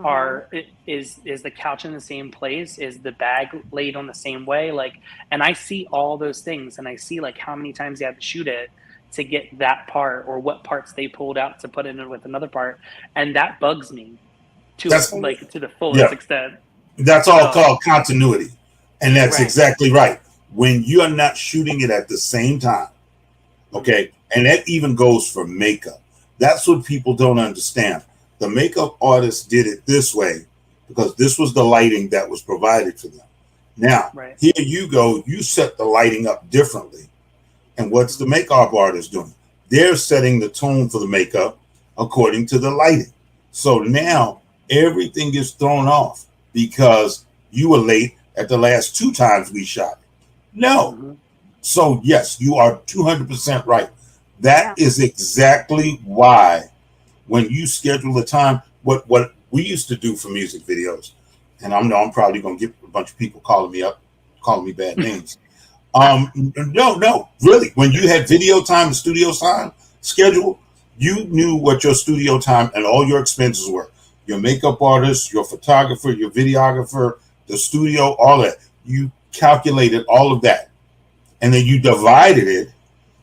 Or is the couch in the same place? Is the bag laid on the same way? Like, and I see all those things, and I see like how many times they have to shoot it to get that part, or what parts they pulled out to put in with another part. And that bugs me to the fullest extent. That's all called continuity. And that's exactly right. When you are not shooting it at the same time, okay, and that even goes for makeup. That's what people don't understand. The makeup artist did it this way because this was the lighting that was provided to them. Now, here you go, you set the lighting up differently. And what's the makeup artist doing? They're setting the tone for the makeup according to the lighting. So now everything is thrown off because you were late at the last 2 times we shot it. No. So yes, you are 200% right. That is exactly why when you schedule the time, what we used to do for music videos, and I'm probably going to get a bunch of people calling me bad names. No, really. When you had video time and studio time schedule, you knew what your studio time and all your expenses were. Your makeup artist, your photographer, your videographer, the studio, all that. You calculated all of that. And then you divided it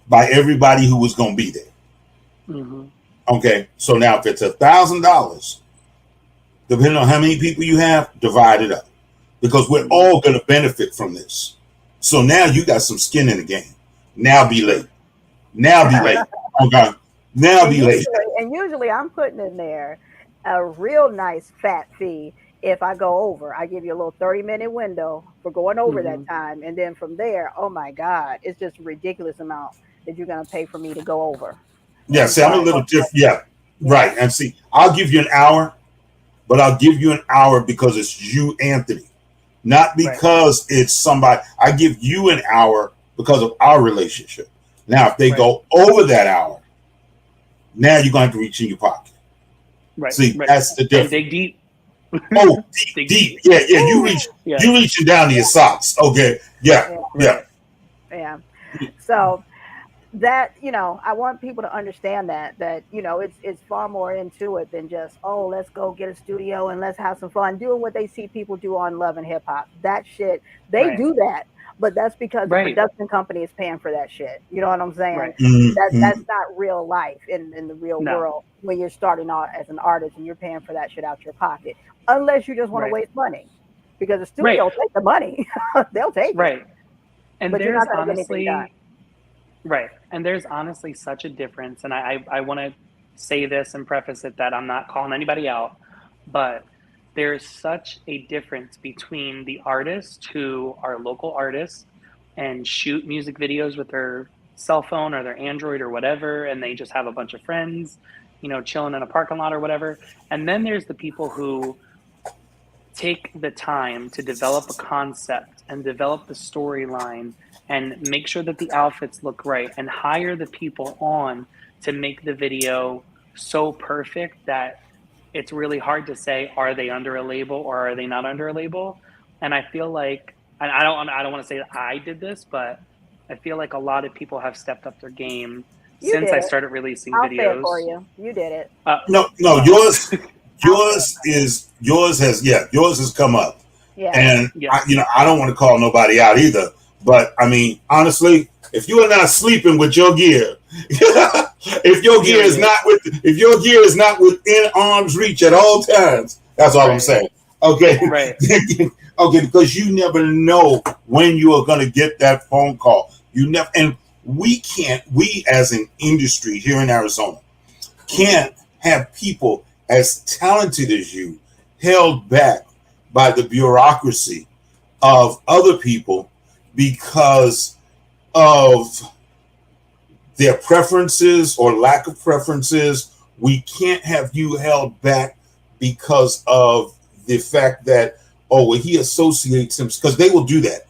by everybody who was going to be there. Mm-hmm. Okay, so now if it's $1,000, depending on how many people you have, divide it up, because we're all going to benefit from this. So now you got some skin in the game. Now be late. Now be late. Okay. Now be late. And usually I'm putting in there a real nice fat fee if I go over. I give you a little 30-minute window for going over that time. And then from there, oh my God, it's just a ridiculous amount that you're going to pay for me to go over. Yeah, see, I'm a little different. Yeah, right. And see, I'll give you an hour, but I'll give you an hour because it's you, Anthony, not because it's somebody. I give you an hour because of our relationship. Now, if they go over that hour, now you're going to have to reach in your pocket. Right. See, that's the difference. Dig deep. Oh, deep. Yeah. You reaching down to your socks. Okay. Yeah. So that, I want people to understand that, it's far more into it than just, oh, let's go get a studio and let's have some fun doing what they see people do on Love and Hip Hop. That shit, they do that. But that's because the production company is paying for that shit. You know what I'm saying? Right. That's not real life in the real world when you're starting out as an artist and you're paying for that shit out your pocket. Unless you just want to waste money. Because the studio will take the money. They'll take it. Right. And but there's honestly And there's honestly such a difference. And I want to say this and preface it that I'm not calling anybody out, but there's such a difference between the artists who are local artists and shoot music videos with their cell phone or their Android or whatever, and they just have a bunch of friends, chilling in a parking lot or whatever. And then there's the people who take the time to develop a concept and develop the storyline and make sure that the outfits look right and hire the people on to make the video so perfect that it's really hard to say, are they under a label or are they not under a label? And I feel like, and I don't want to say that I did this, but I feel like a lot of people have stepped up their game since I started releasing videos. Say it for you. You did it. No, yours has come up. Yeah. And I don't want to call nobody out either, but I mean, honestly, if you are not sleeping with your gear, if your gear is not within arm's reach at all times, that's all I'm saying. Okay. Right. Okay, because you never know when you are going to get that phone call. And we as an industry here in Arizona can't have people as talented as you held back by the bureaucracy of other people because of their preferences or lack of preferences. We can't have you held back because of the fact that, he associates him, because they will do that.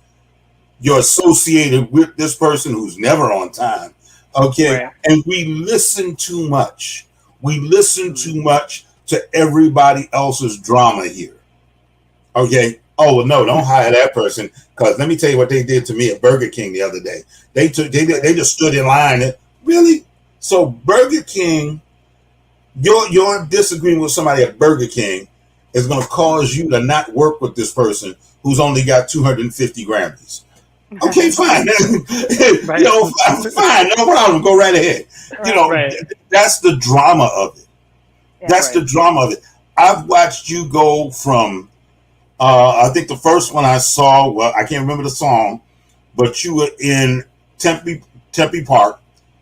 You're associated with this person who's never on time. Okay. Right. And we listen too much. We listen too much to everybody else's drama here. Okay. Oh, well, no, don't hire that person. Because let me tell you what they did to me at Burger King the other day. They just stood in line. Really? So Burger King, you're disagreeing with somebody at Burger King is going to cause you to not work with this person who's only got 250 Grammys. Okay, fine. Right. Fine, no problem. Go right ahead. That's the drama of it. That's the drama of it. I've watched you go from, I think the first one I saw, well, I can't remember the song, but you were in Tempe Park,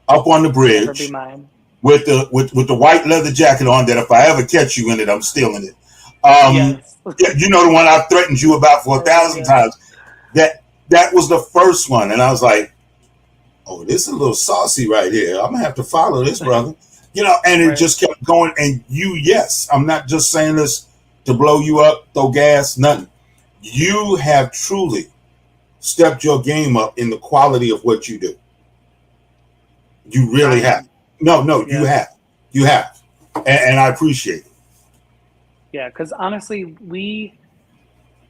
up on the bridge with the white leather jacket on. That if I ever catch you in it, I'm stealing it. Yes. You know the one I threatened you about for 1,000 times. That was the first one, and I was like, "Oh, this is a little saucy right here. I'm gonna have to follow this, brother." And it just kept going. And I'm not just saying this to blow you up, throw gas, nothing. You have truly stepped your game up in the quality of what you do. You really have. No, you have. You have, and I appreciate it. Yeah, because honestly,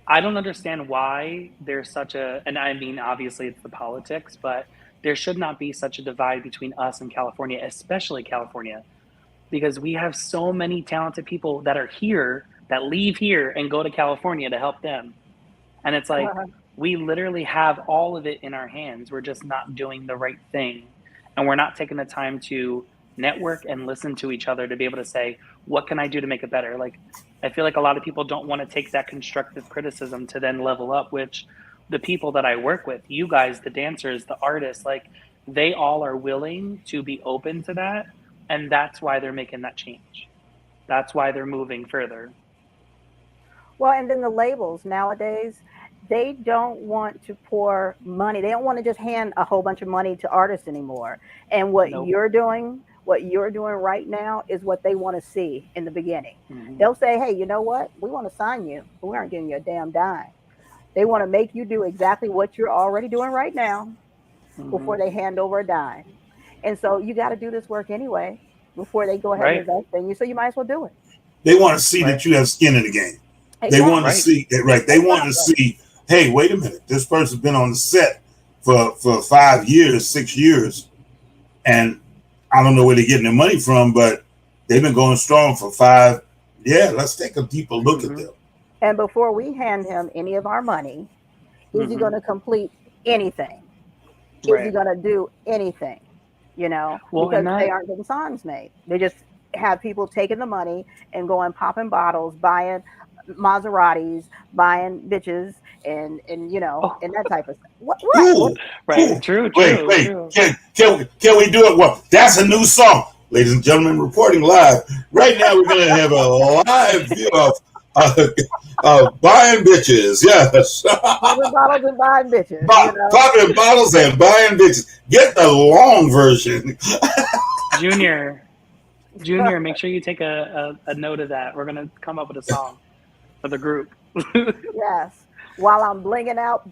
I don't understand why there's such and I mean, obviously it's the politics, but there should not be such a divide between us and California, especially California, because we have so many talented people that are here, that leave here and go to California to help them. And it's like, we literally have all of it in our hands. We're just not doing the right thing. and we're not taking the time to network and listen to each other to be able to say, what can I do to make it better? Like, I feel like a lot of people don't want to take that constructive criticism to then level up, which the people that I work with, you guys, the dancers, the artists, like, they all are willing to be open to that. And that's why they're making that change. That's why they're moving further. Well, and then the labels nowadays, they don't want to pour money. They don't want to just hand a whole bunch of money to artists anymore. And what Nope. you're doing right now is what they want to see in the beginning. Mhm. They'll say, hey, you know what? We want to sign you, but we aren't giving you a damn dime. They want to make you do exactly what you're already doing right now before they hand over a dime. And so you got to do this work anyway before they go ahead and invest in you. So you might as well do it. They want to see that you have skin in the game. They want to see that, right? They want to see, hey, wait a minute, this person's been on the set for 5 years, 6 years, and I don't know where they're getting their money from, but they've been going strong for 5. Yeah, let's take a deeper look at them. And before we hand him any of our money, is he going to complete anything? Is he going to do anything? You know, because they aren't getting songs made. They just have people taking the money and going popping bottles, buying Maseratis, buying bitches, and you know, and that type of stuff. What? Right. True. Wait. True. Can we do it? Well, that's a new song, ladies and gentlemen. Reporting live right now. We're gonna have a live view of buying bitches. Yes, popping bottles and buying bitches. Popping bottles and buying bitches. Get the long version. Junior, make sure you take a note of that. We're gonna come up with a song for the group. Yes. While I'm blinging out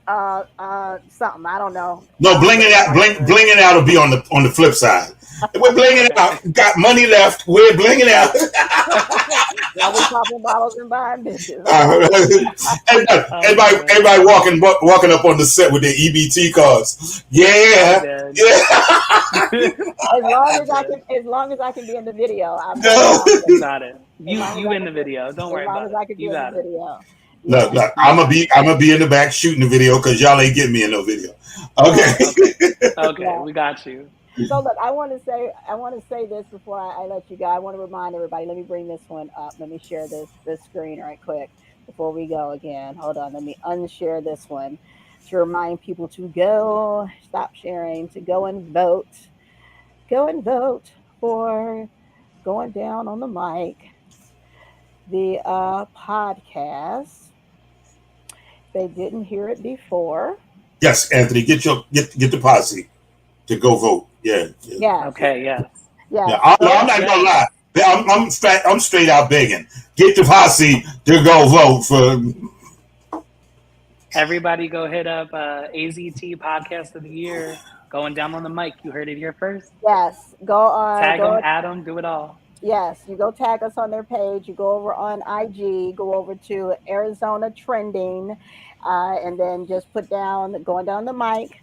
something, I don't know. No, blinging out will be on the flip side. We're blinging out. Got money left. We're blinging out. Now we're popping bottles and buying bitches. Everybody walking up on the set with their EBT cards. Yeah. As long as I can be in the video, I'm got it. You in the video. Don't worry about it. As long as I can be in the video. Look, I'm gonna be in the back shooting the video because y'all ain't getting me in no video. Okay, we got you. So look, I want to say this before I let you go. I want to remind everybody. Let me bring this one up. Let me share this screen right quick before we go again. Hold on. Let me unshare this one to remind people to go. Stop sharing. To go and vote. Go and vote for Going Down on the Mic, the podcast. They didn't hear it before. Yes, Anthony, get the posse to go vote. Yeah. Okay. Yeah. Yeah. I'm not gonna lie. I'm straight out begging. Get the posse to go vote for. Everybody, go hit up AZT Podcast of the Year. Going Down on the Mic. You heard it here first. Yes. Go on. Tag them, add them, do it all. Yes, you go tag us on their page. You go over on IG, go over to Arizona Trending, and then just put down Going Down the Mic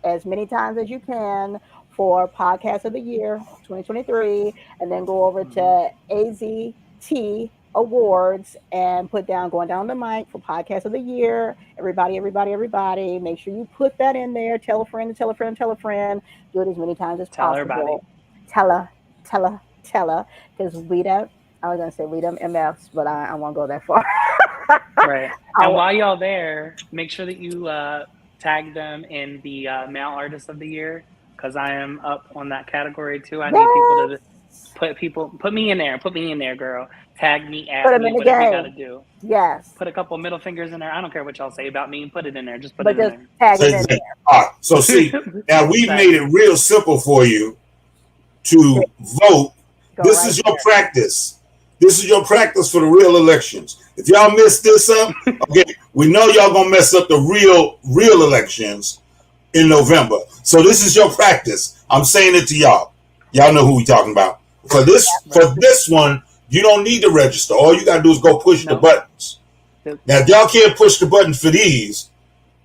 as many times as you can for Podcast of the Year 2023, and then go over to AZT Awards and put down Going Down the Mic for Podcast of the Year. Everybody. Make sure you put that in there. Tell a friend, tell a friend, tell a friend. Do it as many times as possible. Everybody. Tell her, because we don't MFs, but I won't go that far. Right. And while y'all there, make sure that you tag them in the Male Artist of the Year, because I am up on that category too. I need people to put me in there. Put me in there, girl. Tag me, add me, whatever you gotta do. Yes. Put a couple middle fingers in there. I don't care what y'all say about me. Put it in there. Just put it in there. Tag it in there. All right. So see, now we've made it real simple for you to vote. This is your practice. This is your practice for the real elections. If y'all mess this up, okay, we know y'all gonna mess up the real elections in November. So this is your practice. I'm saying it to y'all. Y'all know who we talking about. For this one, you don't need to register. All you gotta do is go push the buttons. Now, if y'all can't push the buttons for these,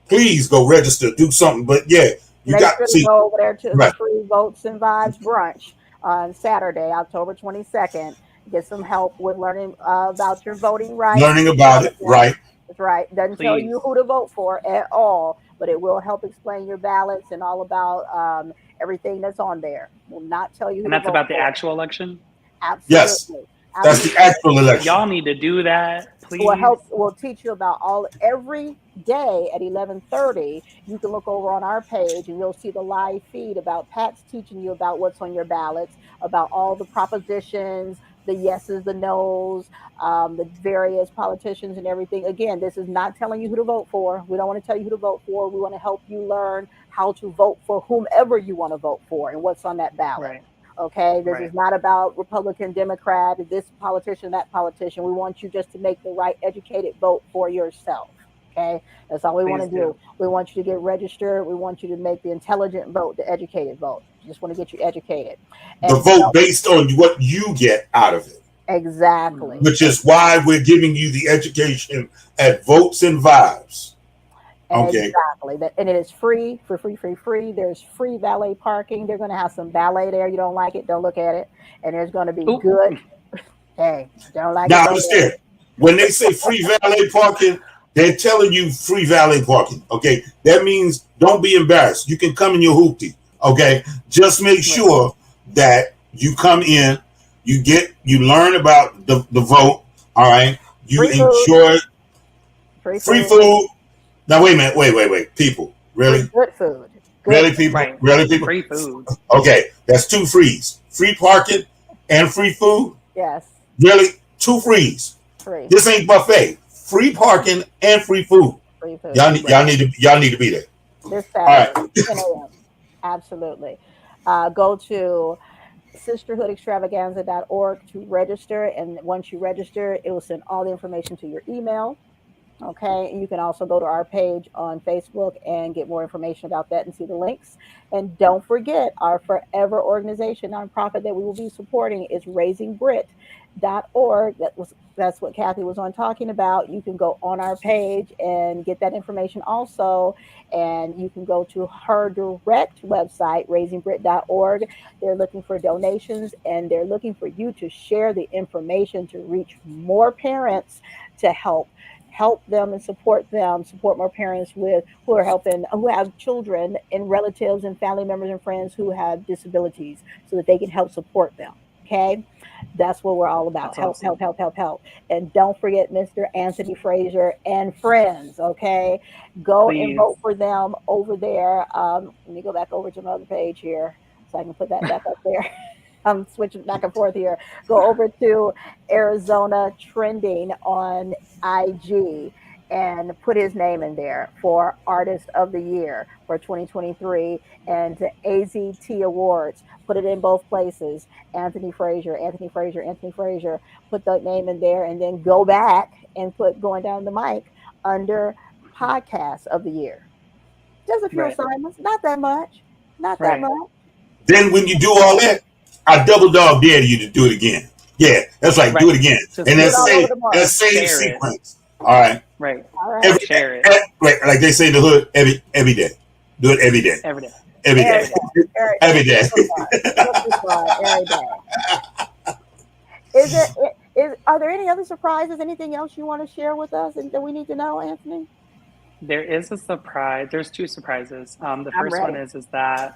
please go register. Do something. But yeah, you got to go over there to the Free Votes and Vibes brunch on Saturday, October 22nd. Get some help with learning about your voting rights. Learning about it, right? That's right. Doesn't tell you who to vote for at all, but it will help explain your ballots and all about everything that's on there. Will not tell you who And to that's vote about the for. actual election? Yes, Absolutely. that's the Absolutely. actual election. Y'all need to do that, please. We'll teach you about every day at 11:30. You can look over on our page and you'll see the live feed about Pat's teaching you about what's on your ballots, about all the propositions, the yeses, the nos, the various politicians and everything. Again, this is not telling you who to vote for. We don't want to tell you who to vote for. We want to help you learn how to vote for whomever you want to vote for and what's on that ballot. Right. Okay, this Right. is not about Republican, Democrat, this politician, that politician. We want you just to make the right educated vote for yourself. Okay, that's all we want to Please do. do. We want you to get registered. We want you to make the intelligent vote, the educated vote. Just want to get you educated. The vote based on what you get out of it. Exactly. Which is why we're giving you the education at Votes and Vibes. Okay. Exactly. And it is free. There's free valet parking. They're going to have some valet there. You don't like it, don't look at it. And there's going to be good. Hey, don't like now it. Now understand, when they say free valet parking, they're telling you free valet parking. Okay, that means don't be embarrassed. You can come in your hoopty. Okay, just make sure that you come in, you learn about the vote. All right, you enjoy free food. Now wait a minute, wait, people, really? Good food. Really, people? Right. Really, people? Free food. Okay, that's 2 frees. Free parking and free food? Yes. Really? 2 frees. Free. This ain't buffet. Free parking and free food. Free food. Y'all need to be there. This Saturday, 10 a.m. Absolutely. Go to sisterhoodextravaganza.org to register, and once you register, it will send all the information to your email. Okay, and you can also go to our page on Facebook and get more information about that and see the links. And don't forget, our forever organization, nonprofit that we will be supporting is RaisingBritt.org. That's what Kathy was on talking about. You can go on our page and get that information also. And you can go to her direct website, RaisingBritt.org. They're looking for donations, and they're looking for you to share the information to reach more parents to help them and support more parents who have children and relatives and family members and friends who have disabilities, so that they can help support them. Okay, that's what we're all about. Help. And don't forget Mr. Anthony Frazier and friends. Okay, go and vote for them over there. Let me go back over to my other page here so I can put that back up there. I'm switching back and forth here. Go over to Arizona Trending on IG and put his name in there for Artist of the Year for 2023, and to AZT Awards. Put it in both places. Anthony Frazier. Put that name in there, and then go back and put Going Down the Mic under Podcast of the Year. Just a few assignments. Not that much. That much. Then when you do all that, I double dog dare you to do it again. Yeah, that's right. Do it again. Just and that same sequence. All right. Right. Share it. Like they say in the hood, every day. Do it every day. Every day. Every day. Every day. Are there any other surprises? Anything else you want to share with us and that we need to know, Anthony? There is a surprise. There's 2 surprises. The first one is that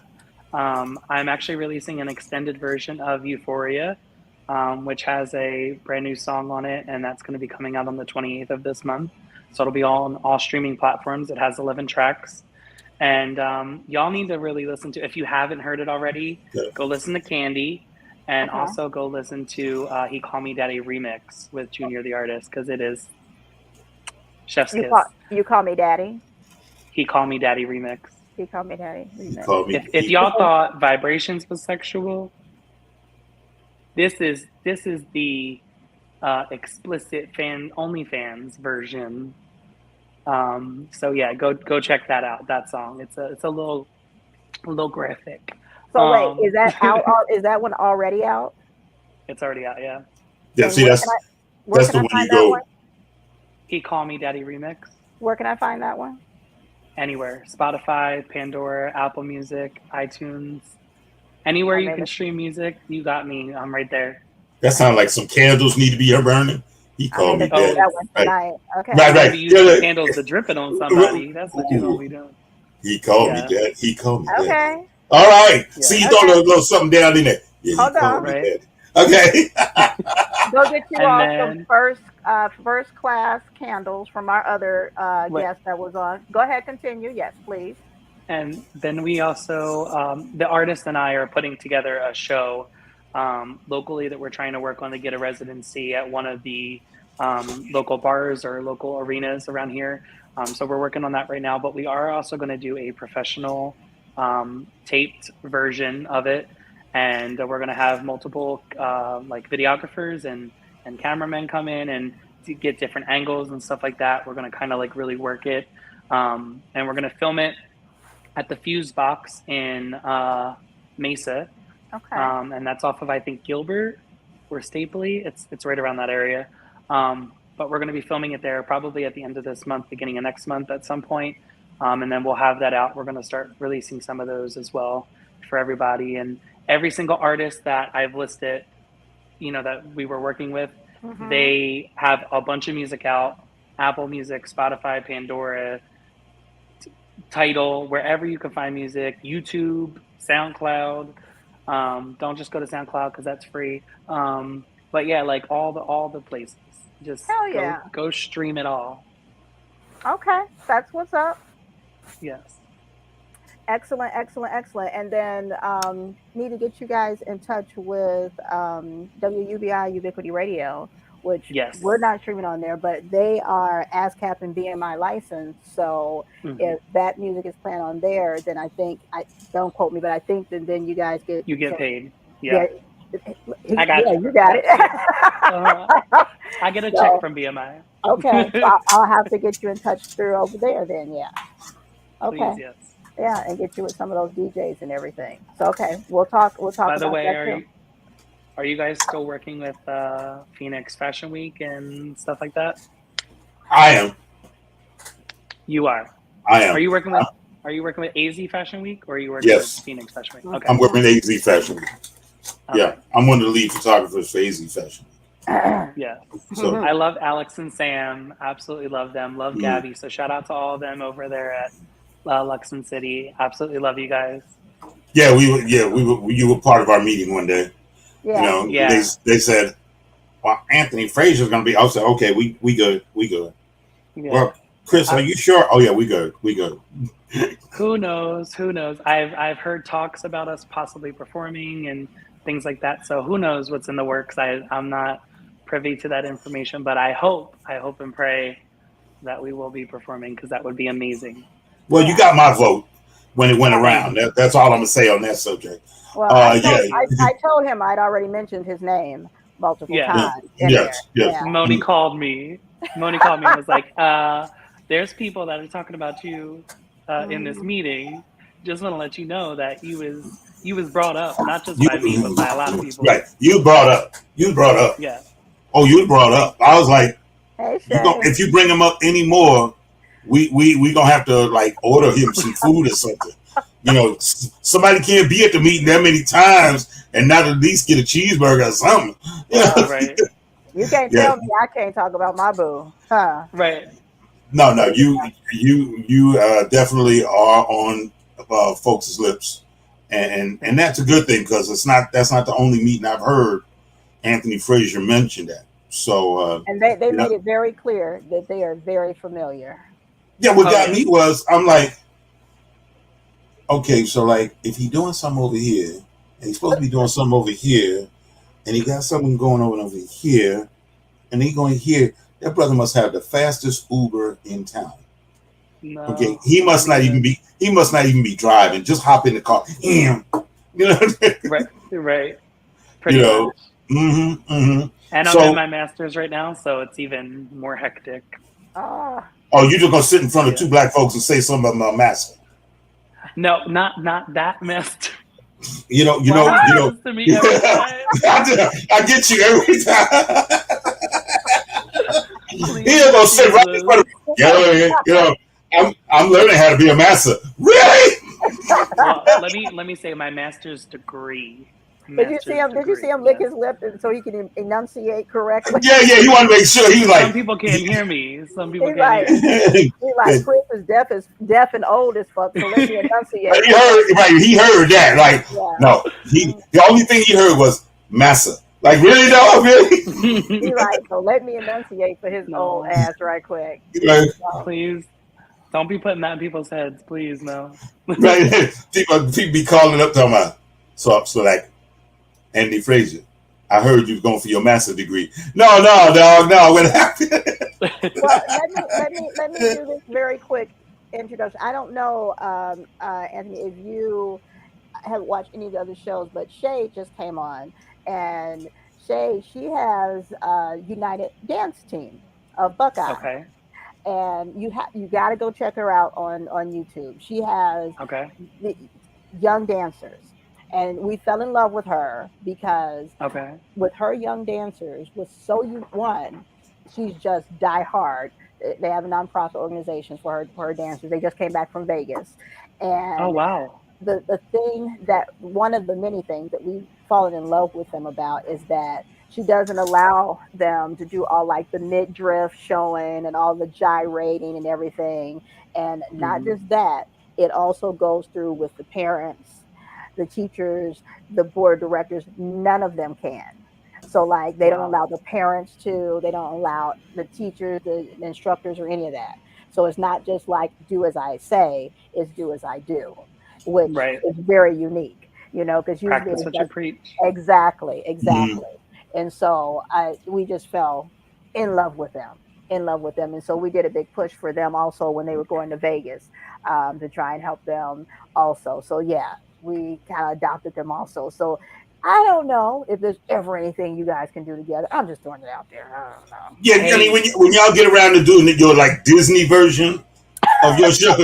I'm actually releasing an extended version of Euphoria, which has a brand new song on it, and that's going to be coming out on the 28th of this month. So it'll be on all streaming platforms. It has 11 tracks. And y'all need to really listen to, if you haven't heard it already, go listen to Candy, and also go listen to He Call Me Daddy remix with Junior the Artist, because it is chef's kiss. You Call Me Daddy? He Call Me Daddy remix. He Called Me Daddy. If y'all thought Vibrations was sexual, this is the explicit OnlyFans version. So yeah, go check that out. That song. It's a little graphic. So wait, is that out? Is that one already out? It's already out. Yeah. Yeah. See, that's the one you go. He Call Me Daddy remix. Where can I find that one? Anywhere. Spotify, Pandora, Apple Music, iTunes. Anywhere you can stream music, you got me. I'm right there. That sounds like some candles need to be burning. He called me daddy. That one tonight. Okay. Right. You use candles to drip it on somebody. That's what you're going to be doing. He called me daddy. He called me daddy. All right. Yeah. See, you throw a little something down in there. Yeah, Hold on. Right. Okay. Go get you And all then- some first class candles from our other Right. guest that was on. Go ahead, continue. Yes, please. And then we also, the artist and I are putting together a show locally that we're trying to work on to get a residency at one of the local bars or local arenas around here. So we're working on that right now, but we are also going to do a professional taped version of it. And we're going to have multiple like videographers and cameramen come in and to get different angles and stuff like that. We're going to kind of like really work it. And we're going to film it at the Fuse Box in Mesa. Okay. And that's off of, I think, Gilbert or Stapley. It's right around that area. But we're going to be filming it there probably at the end of this month, beginning of next month at some point. And then we'll have that out. We're going to start releasing some of those as well for everybody. And every single artist that I've listed, you know, that we were working with, they have a bunch of music out. Apple Music, Spotify, Pandora, Tidal, wherever you can find music, YouTube, SoundCloud. Don't just go to SoundCloud because that's free. But yeah, like all the places. Just go stream it all. Okay, that's what's up. Yes. Excellent. And then need to get you guys in touch with WUBI Ubiquity Radio, which we're not streaming on there, but they are ASCAP and BMI licensed. So if that music is playing on there, then I think, don't quote me, but I think that then you guys get paid. Yeah. I got you got it. I get a check from BMI. Okay, so I'll have to get you in touch through over there then. Yeah. Okay. Please, yes. Yeah, and get you with some of those DJs and everything. So okay, we'll talk. By the way, are you guys still working with Phoenix Fashion Week and stuff like that? I am. You are. I am. Are you working with AZ Fashion Week or are you working with Phoenix Fashion Week? Okay. I'm working with AZ Fashion Week. Okay. Yeah, I'm one of the lead photographers for AZ Fashion. Yeah. So I love Alex and Sam. Absolutely love them. Love Gabby. So shout out to all of them over there at Luxon City. Absolutely love you guys. Yeah, you were part of our meeting one day. Yeah. You know, they said, "Well, Anthony Frazier's going to be." I said, "Okay, we good. Yeah. Well, Chris, are you sure?" "Oh yeah, we good. Who knows? I've heard talks about us possibly performing and things like that. So who knows what's in the works? I'm not privy to that information, but I hope and pray that we will be performing because that would be amazing. Well, you got my vote when it went around. That's all I'm gonna say on that subject. Well, I told him I'd already mentioned his name multiple times. Yes. Moni called me. And was like, "There's people that are talking about you in this meeting. Just want to let you know that you was brought up, not just by me, but by a lot of people." Right. You brought up. Yeah. Oh, you brought up. I was like, hey, if you bring him up anymore, we gonna have to like order him some food or something. You know, somebody can't be at the meeting that many times and not at least get a cheeseburger or something. Right. You can't tell me I can't talk about my boo, huh? Right. No, you definitely are on folks' lips, and that's a good thing because that's not the only meeting I've heard Anthony Frazier mention that. So and they made it very clear that they are very familiar. Yeah, what got me was I'm like, okay, so like if he's doing something over here, and he's supposed to be doing something over here, and he got something going on over here, and he going here, that brother must have the fastest Uber in town. No, okay, he must not even be driving. Just hop in the car. You know, right. Pretty much. And I'm in my master's right now, so it's even more hectic. Oh, you just gonna sit in front of two black folks and say something about master? No, not that master. You know. To me every time. I get you every time. He's gonna sit right in front of I'm learning how to be a master. Really? Well, let me say my master's degree, Did you see him? Did you see him lick his lip so he can enunciate correctly? Yeah, you want to make sure he's like. Some people can't hear me. Some people can't hear me. He's like, Chris is deaf and old as fuck, so let me enunciate. He heard that. Like, no, the only thing he heard was massa. Like, really, though? Really? He's like, so let me enunciate for his old ass right quick. Like, please, don't be putting that in people's heads. Please, no. Right? People be calling up talking about, so like, Andy Frazier, I heard you was going for your master's degree. No, dog, no. What happened? Well, let me do this very quick introduction. I don't know, Anthony, if you have watched any of the other shows, but Shay just came on, and Shay, she has a United Dance Team of Buckeye. Okay. And you got to go check her out on YouTube. She has the young dancers. And we fell in love with her because with her young dancers was one, she's just die hard. They have a nonprofit organization for her dancers. They just came back from Vegas. And oh wow. The thing that one of the many things that we've fallen in love with them about is that she doesn't allow them to do all like the midriff showing and all the gyrating and everything. And not just that, it also goes through with the parents, the teachers, the board of directors. None of them can. So like they don't allow the parents to, they don't allow the teachers, the instructors, or any of that. So it's not just like do as I say, it's do as I do, which is very unique, you know, because usually practice what you preach. Exactly. And so we just fell in love with them. And so we did a big push for them also when they were going to Vegas to try and help them also. So yeah, we kind of adopted them also. So I don't know if there's ever anything you guys can do together. I'm just throwing it out there. I don't know. Yeah, I mean, when y'all get around to doing your like Disney version of your show,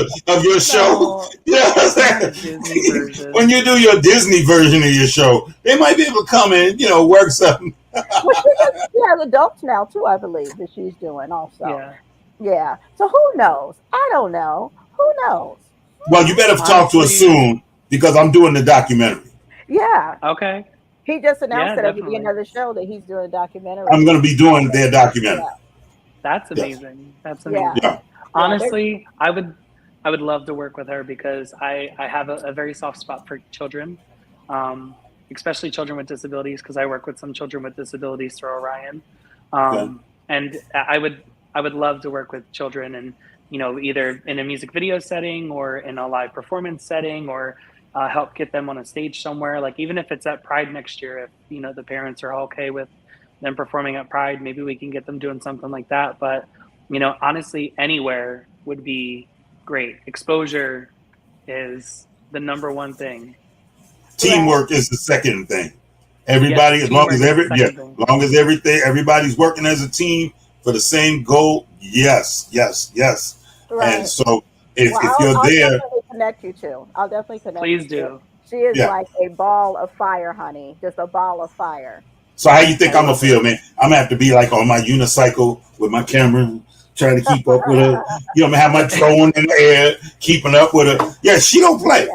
you know what I'm saying? When you do your Disney version of your show, they might be able to come and, you know, work something. Well, she has adults now too, I believe, that she's doing also. Yeah. So who knows? I don't know. Who knows? Well, you better talk to us soon because I'm doing the documentary. Yeah. Okay. He just announced that at the beginning of the show that he's doing a documentary. I'm going to be doing their documentary. That's amazing. That's amazing. Yeah. Honestly, I would love to work with her because I have a very soft spot for children, especially children with disabilities, because I work with some children with disabilities through Orion. And I would love to work with children, and you know, either in a music video setting or in a live performance setting, or help get them on a stage somewhere. Like even if it's at Pride next year, if you know the parents are okay with them performing at Pride, maybe we can get them doing something like that. But you know, honestly, anywhere would be great. Exposure is the number one thing. Teamwork is the second thing. Everybody, as long as everybody's working as a team for the same goal. Yes. Right. And so if you're there, definitely connect you to. I'll definitely connect. Please you do. To. She is like a ball of fire, honey. Just a ball of fire. So how you think I'm gonna feel, man? I'm gonna have to be like on my unicycle with my camera, trying to keep up with her. You know, have my drone in the air, keeping up with her. Yeah, she don't play.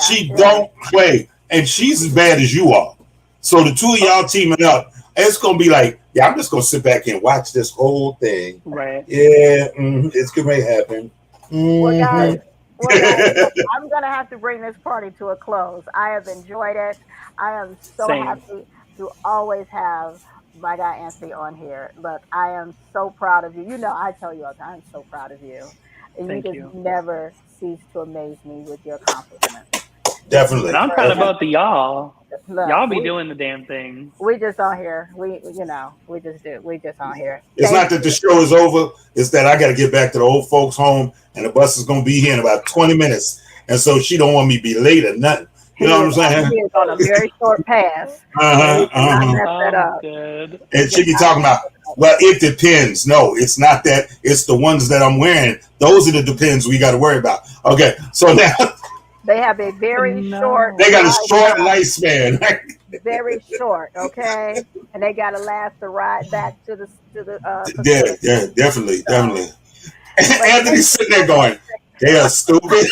She don't play, and she's as bad as you are. So the two of y'all teaming up, it's gonna be like, yeah, I'm just gonna sit back and watch this whole thing. Right. Yeah, it's gonna happen. Well, guys, I'm gonna have to bring this party to a close. I have enjoyed it. I am so happy to always have my guy Anthony on here. Look, I am so proud of you. You know, I tell you all the time, I'm so proud of you. And Thank you just never cease to amaze me with your accomplishments. Definitely. And I'm proud about y'all. Look, y'all be doing the damn thing. We just on here. We just do. We just on here. It's not that the show is over. It's that I got to get back to the old folks' home, and the bus is going to be here in about 20 minutes. And so she don't want me to be late or nothing. You know what I'm saying? He is on a very short pass. Good. And she be talking about, well, it depends. No, it's not that. It's the ones that I'm wearing. Those are the depends we got to worry about. Okay, so now they have a very short. They got a short lifespan. Very short, okay, and they got to last the ride back to the. Definitely. Anthony's sitting there going, they are stupid.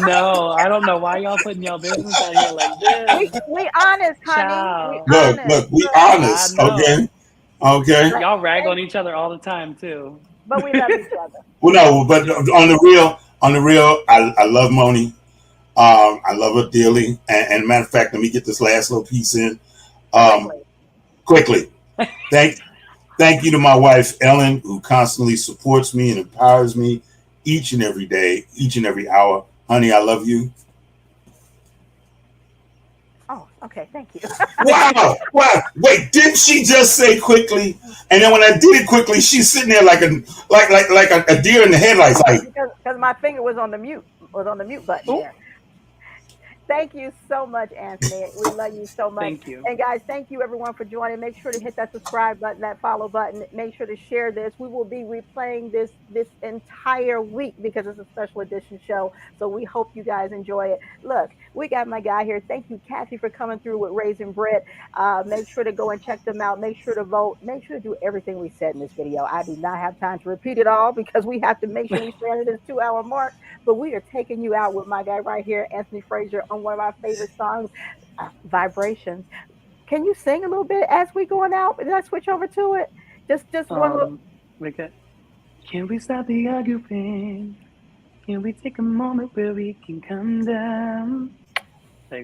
No, I don't know why y'all putting y'all business out here like this. We honest, honey. Child. We Look, honest. we honest, okay? Okay. Y'all rag on each other all the time too. But we love each other. Well, no, but on the real, I love Moni. I love her dearly. And matter of fact, let me get this last little piece in. Quickly. Thank you to my wife, Ellen, who constantly supports me and empowers me each and every day, each and every hour. Honey, I love you. Oh, okay. Thank you. Wow. Wait, didn't she just say quickly? And then when I did it quickly, she's sitting there like a deer in the headlights. Like, because my finger was on the mute button there. Thank you so much, Anthony. We love you so much. Thank you. And guys, thank you everyone for joining. Make sure to hit that subscribe button, that follow button. Make sure to share this. We will be replaying this entire week because it's a special edition show. So we hope you guys enjoy it. Look, we got my guy here. Thank you, Kathy, for coming through with Raising Britt. Make sure to go and check them out. Make sure to vote. Make sure to do everything we said in this video. I do not have time to repeat it all because we have to make sure we stay under this 2-hour mark. But we are taking you out with my guy right here, Anthony Frazier, on one of our favorite songs, Vibrations. Can you sing a little bit as we going out? Did I switch over to it? Just one little. Can we stop the arguing? Can we take a moment where we can come down?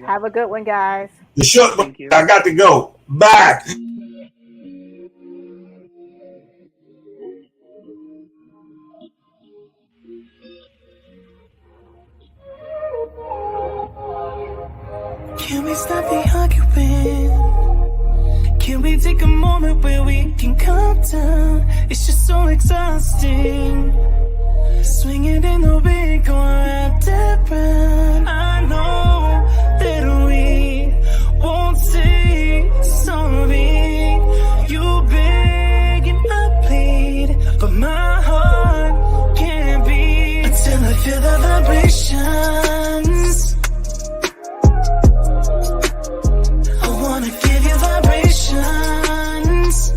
Have a good one, guys. The short, I got to go. Bye. Can we stop the arguing? Can we take a moment where we can calm down? It's just so exhausting. Swinging in the wind, going round and round. I know that we won't say sorry. You beg and I plead, but my heart can't beat until I feel the vibrations. I wanna give you vibrations.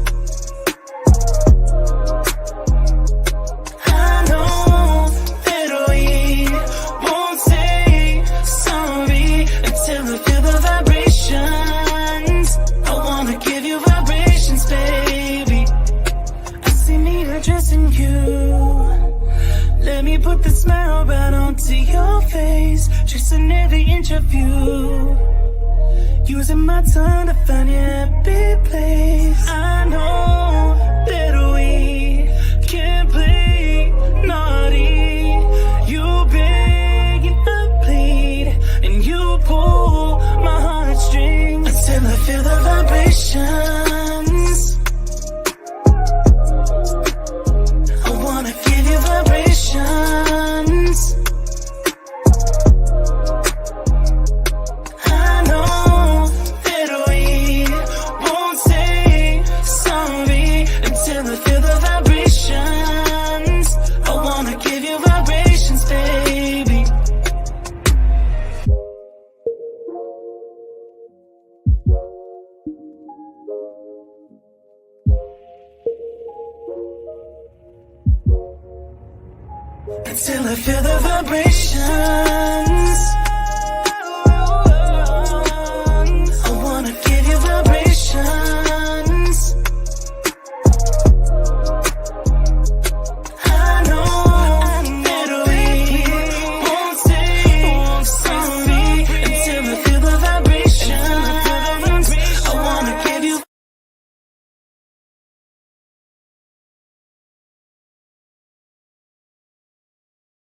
I know that we won't say sorry until I feel the vibrations. I wanna give you vibrations, baby. I see me addressing you. Let me put the smile right onto your face, tracing every inch of you. Using my tongue to find your happy place. I know that we can't play naughty. You beg and I plead, and you pull my heartstrings until I feel the vibrations. I wanna give you vibrations. Until I feel the vibrations.